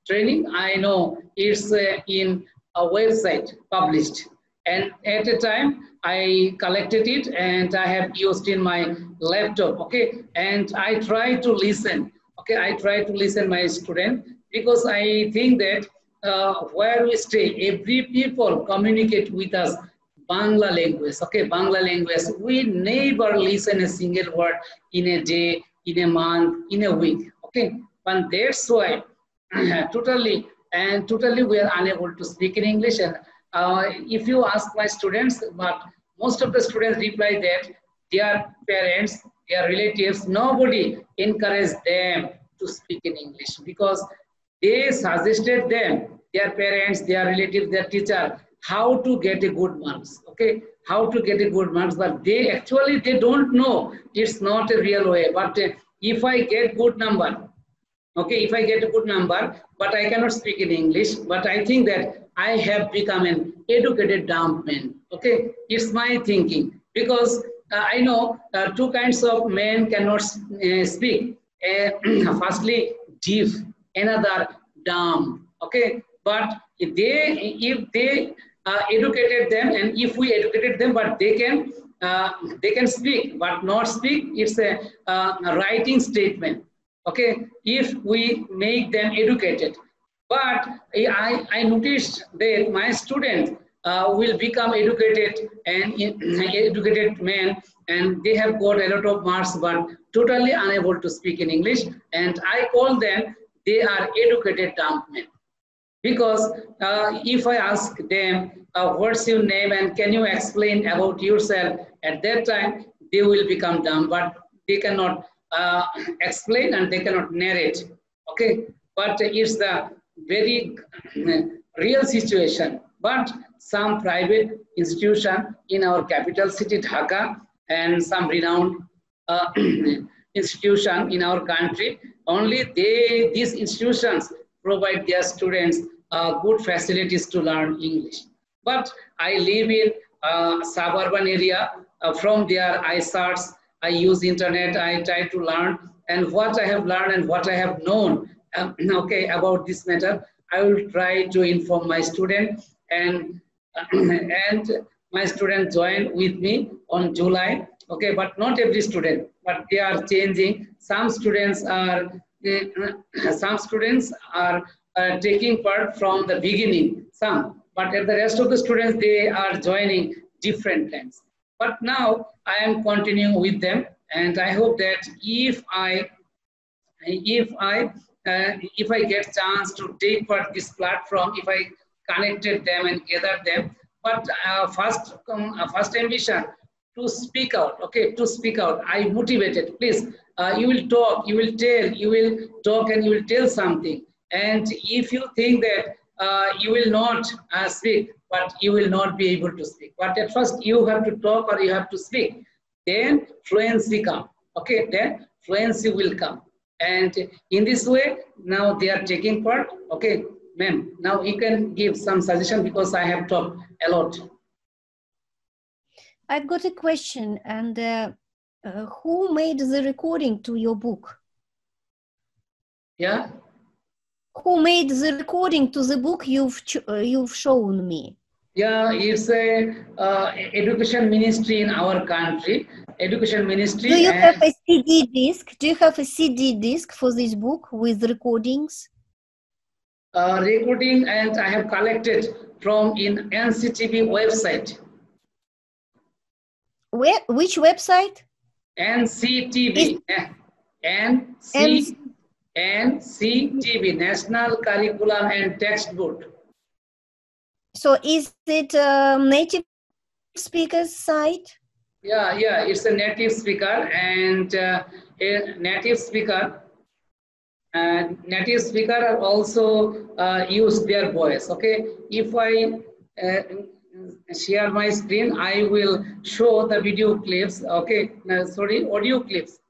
training, I know it's in a website published, and at a time I collected it and I have used in my laptop. Okay, and I try to listen. Okay, I try to listen my student, because I think that where we stay, every people communicate with us Bangla language. Okay, Bangla language. We never listen a single word in a day, in a month, in a week. Okay, but that's why totally we are unable to speak in English. And if you ask my students, but most of the students reply that their parents, their relatives, nobody encouraged them to speak in English, because they suggested them, their parents, their relatives, their teacher, how to get a good marks. Okay, how to get a good marks, but they actually they don't know. It's not a real way. But if I get good number, okay, if I get a good number, but I cannot speak in English, but I think that I have become an educated dumb man. Okay, it's my thinking, because I know 2 kinds of men cannot speak. Firstly, deaf, another dumb. Okay, but if they educated them, and if we educated them, but they can speak, but not speak. It's a writing statement. Okay, if we make them educated, but I noticed that my students will become educated and educated men, and they have got a lot of marks, but totally unable to speak in English. And I call them, they are educated dumb men. Because if I ask them, what's your name and can you explain about yourself, at that time they will become dumb, but they cannot explain and they cannot narrate. Okay, but it's the very real situation. But some private institution in our capital city Dhaka and some renowned institution in our country, only these institutions provide their students good facilities to learn English. But I live in suburban area. From there, I search, I use internet, I try to learn, and what I have learned and what I have known, okay, about this matter, I will try to inform my student, and and my student joined with me on July. Okay, but not every student, but they are changing. Some students are taking part from the beginning, some, but the rest of the students, they are joining different plans. But now I am continuing with them, and I hope that if I get chance to take part this platform, if I connected them and gather them, but first ambition to speak out. Okay, to speak out. I motivated. Please, you will talk, you will tell, you will talk, and you will tell something. And if you think that you will not speak, but you will not be able to speak. But at first, you have to talk or you have to speak. Then fluency come. Okay, then fluency will come. And in this way, now they are taking part. Okay, ma'am, now you can give some suggestion because I have talked a lot. I've got a question, and who made the recording to your book? Yeah. Who made the recording to the book you've shown me? Yeah, it's a education ministry in our country. Education ministry. Do you and have a CD disc? Do you have a CD disc for this book with recordings? Recording, and I have collected from in NCTV website. Where? Which website? NCTV. NCTV, National Curriculum and Textbook. So is it a native speakers site? Yeah, it's a native speaker, and a native speaker. Native speaker are also use their voice. Okay, if I share my screen, I will show the video clips. Okay, sorry, audio clips,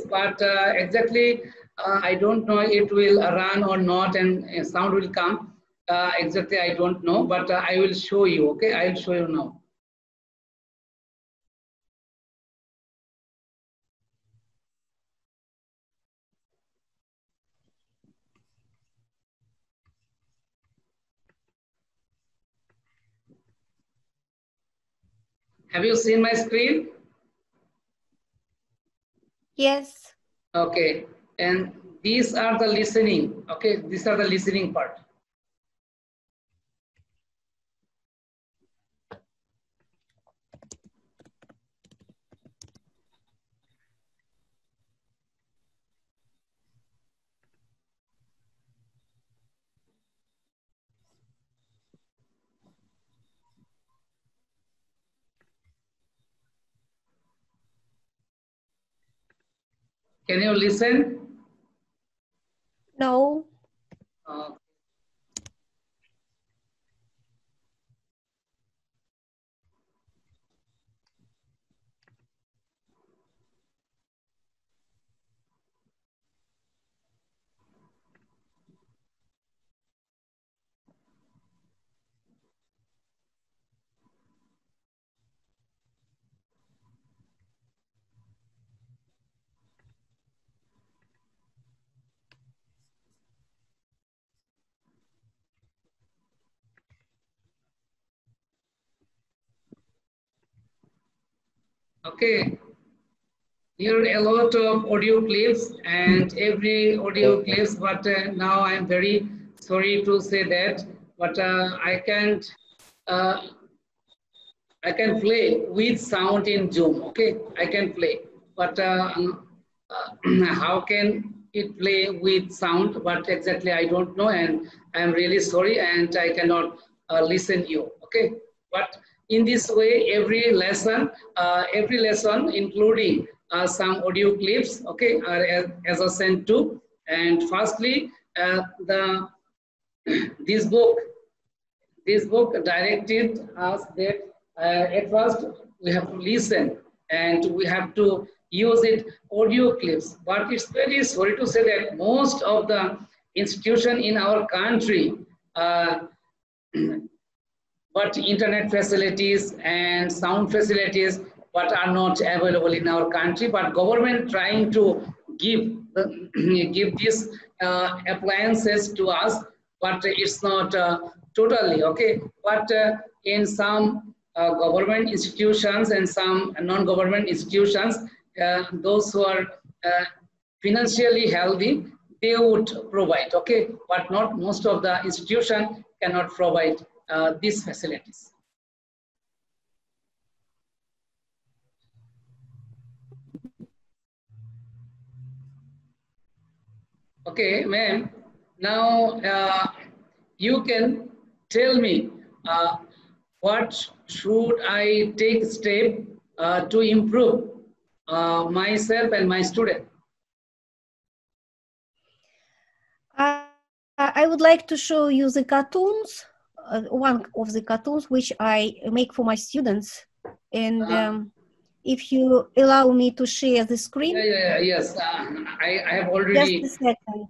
but exactly I don't know it will run or not, and sound will come. Exactly, I don't know, but I will show you. Okay, I will show you now. Have you seen my screen? Yes. Okay, and these are the listening. Okay, these are the listening part. Can you listen? No. Okay, here are a lot of audio clips and every audio clips, but now I'm very sorry to say that, but I can play with sound in Zoom. Okay, I can play, but how can it play with sound? But exactly I don't know, and I'm really sorry, and I cannot listen you. Okay, but in this way, every lesson, including some audio clips, okay, are as a sent to. And firstly, this book directed us that at first we have to listen and we have to use it audio clips. But it's very sorry to say that most of the institution in our country but internet facilities and sound facilities but are not available in our country, but government trying to give give these appliances to us, but it's not totally okay. But in some government institutions and some non-government institutions, those who are financially healthy, they would provide, okay, but not most of the institution cannot provide these facilities. Okay, ma'am, now you can tell me what should I take step to improve myself and my student? I would like to show you the cartoons, one of the cartoons which I make for my students. And if you allow me to share the screen. Yes, I have already. Just a second.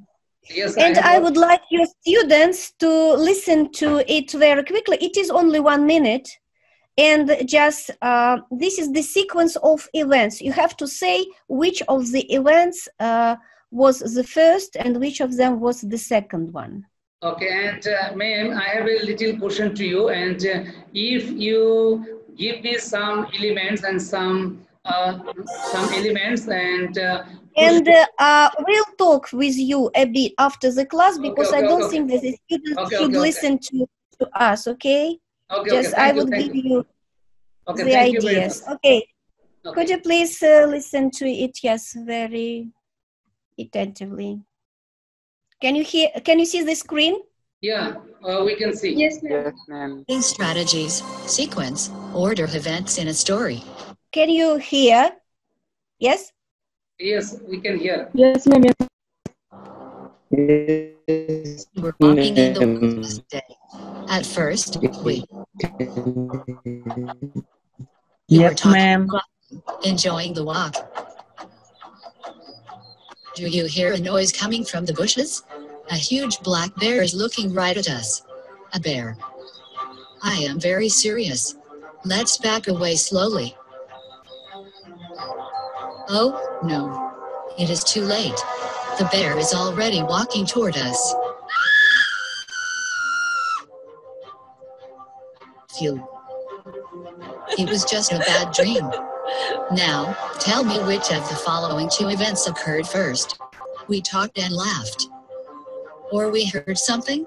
Yes, and I would like your students to listen to it very quickly. It is only 1 minute. And just this is the sequence of events. You have to say which of the events was the first and which of them was the second one. Okay, and ma'am, I have a little question to you. And if you give me some elements and some elements and we'll talk with you a bit after the class, because I don't think that the students should listen to us. Okay. Just I would give you the ideas. Okay. Could you please listen to it? Yes, very attentively. Can you hear? Can you see the screen? Yeah, we can see. Yes, ma'am. Yes, ma'am. Strategies, sequence, order events in a story. Can you hear? Yes? Yes, we can hear. Yes, ma'am. Yes, We're walking in the woods today. At first, we Yes, ma'am. enjoying the walk. Do you hear a noise coming from the bushes? A huge black bear is looking right at us. A bear. I am very serious. Let's back away slowly. Oh, no. It is too late. The bear is already walking toward us. Phew. It was just a bad dream. Now, tell me which of the following two events occurred first. We talked and laughed. Or we heard something?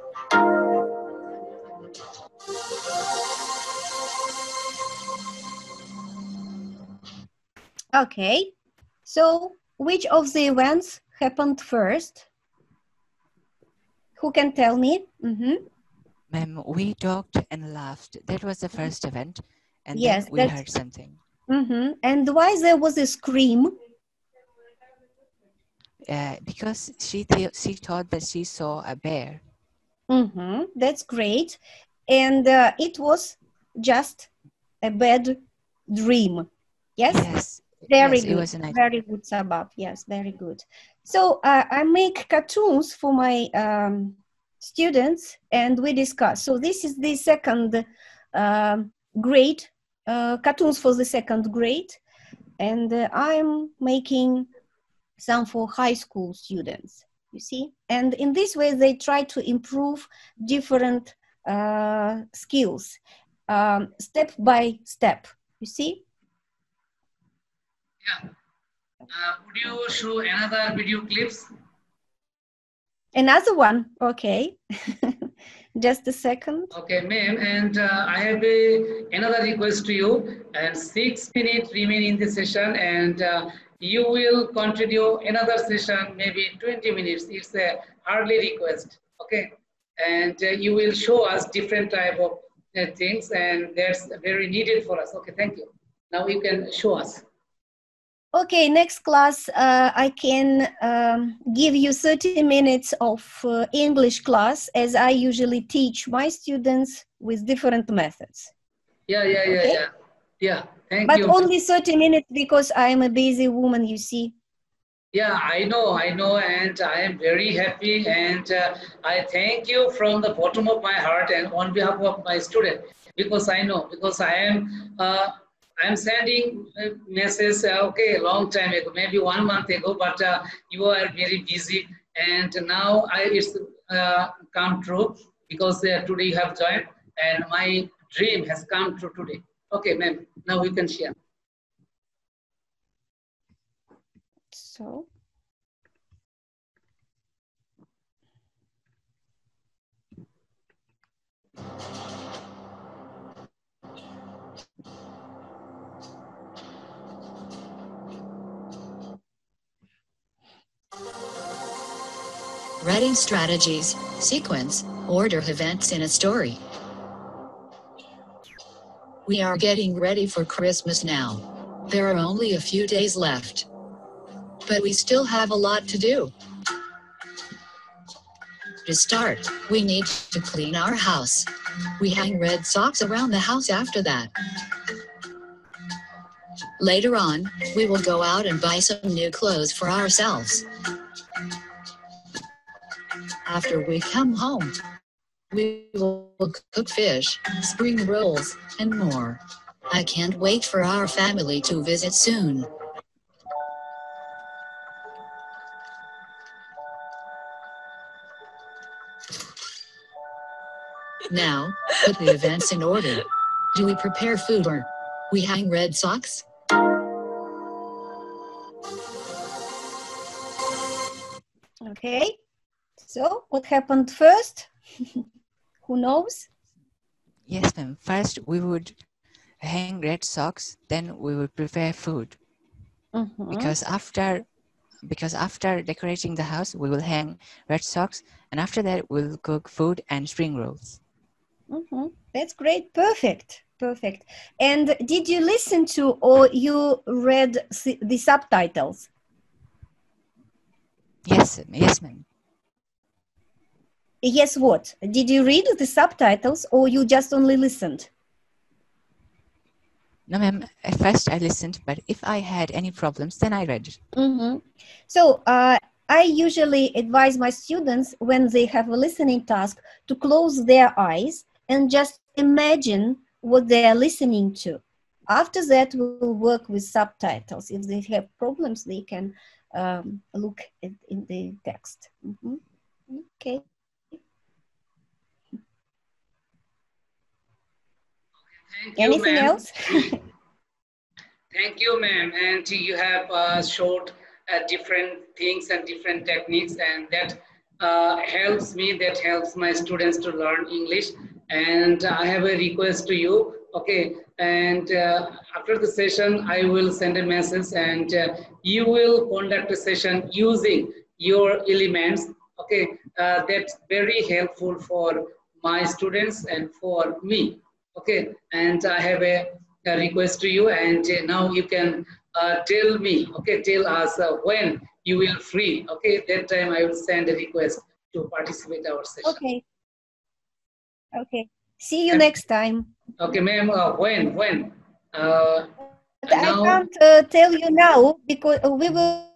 Okay. So, which of the events happened first? Who can tell me? Ma'am, we talked and laughed. That was the first event. And Yes, then we heard something. And why there was a scream? Because she thought that she saw a bear. That's great. And it was just a bad dream. Yes? Yes. Very Yes, good. it was a nice. Very good, Sabab. Yes, very good. So I make cartoons for my students and we discuss. So this is the second grade, cartoons for the second grade. And I'm making some for high school students, you see? And in this way, they try to improve different skills, step by step, you see? Yeah. Would you show another video clips? Another one, okay. Just a second. Okay, ma'am, and I have another request to you. And 6 minutes remain in the session, and you will continue another session, maybe 20 minutes. It's a hardly request, okay? And you will show us different type of things, and that's very needed for us. Okay, thank you. Now you can show us. Okay, next class, I can give you 30 minutes of English class, as I usually teach my students with different methods. Yeah. Yeah, thank you. But only 30 minutes because I'm a busy woman, you see. Yeah, I know, and I am very happy, and I thank you from the bottom of my heart and on behalf of my student, because I know, because I'm sending a message, okay, a long time ago, maybe 1 month ago, but you are very busy, and now it's come true, because today you have joined, and my dream has come true today. Okay, ma'am, now we can share. So. Writing strategies, sequence, order events in a story. We are getting ready for Christmas now. There are only a few days left. But we still have a lot to do. To start, we need to clean our house. We hang red socks around the house after that. Later on, we will go out and buy some new clothes for ourselves. After we come home, we will cook fish, spring rolls, and more. I can't wait for our family to visit soon. Now, put the events in order. Do we prepare food or we hang red socks? Okay, so what happened first? Who knows? Yes, ma'am. First, we would hang red socks, then we would prepare food. Because after decorating the house, we will hang red socks, and after that, we'll cook food and spring rolls. That's great. Perfect. Perfect. And did you listen to or you read the subtitles? Yes, yes, ma'am. Yes, what? Did you read the subtitles or you just only listened? No, ma'am. At first, I listened, but if I had any problems, then I read. So I usually advise my students when they have a listening task to close their eyes and just imagine what they are listening to. After that, we'll work with subtitles. If they have problems, they can look in the text. Okay. Thank you, Anything ma'am. else? Thank you, ma'am. And you have showed different things and different techniques, and that helps me, that helps my students to learn English. And I have a request to you, okay? And after the session, I will send a message and you will conduct a session using your elements, okay? That's very helpful for my students and for me, okay? And I have a request to you, and now you can tell me, okay, tell us when you will free, okay? That time I will send a request to participate our session. Okay. Okay. See you next time. Okay, ma'am, when? But I now, can't tell you now because we will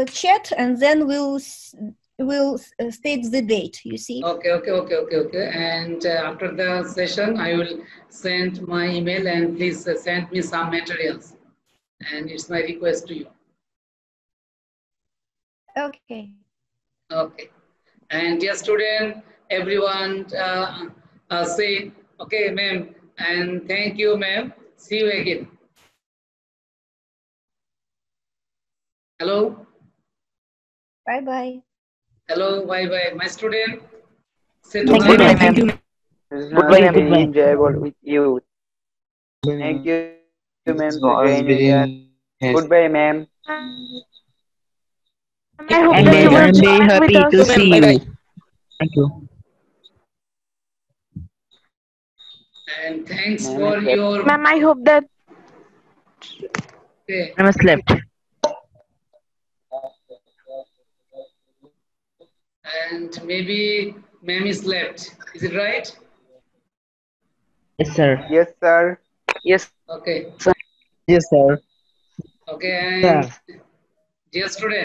chat and then we'll state the date, you see. Okay. And after the session, I will send my email, and please send me some materials. And it's my request to you. Okay. Okay. And dear student, everyone say, okay, ma'am, and thank you, ma'am. See you again. Hello. Bye-bye. Hello, bye-bye. My student, say Thank you, goodbye. ma'am. Thank you, ma'am. It's Goodbye, not ma'am. very enjoyable with you. Thank you, ma'am, to joining us. Goodbye, ma'am. I hope And that you will I'm very join with happy us. to see you. Thank you. And thanks Ma'am for has left. your. Ma'am, I hope that Okay. I must left. And maybe ma'am is left. Is it right? Yes, sir. Yes, sir. Yes. Okay. Yes, sir. Okay. Sir. And dear student.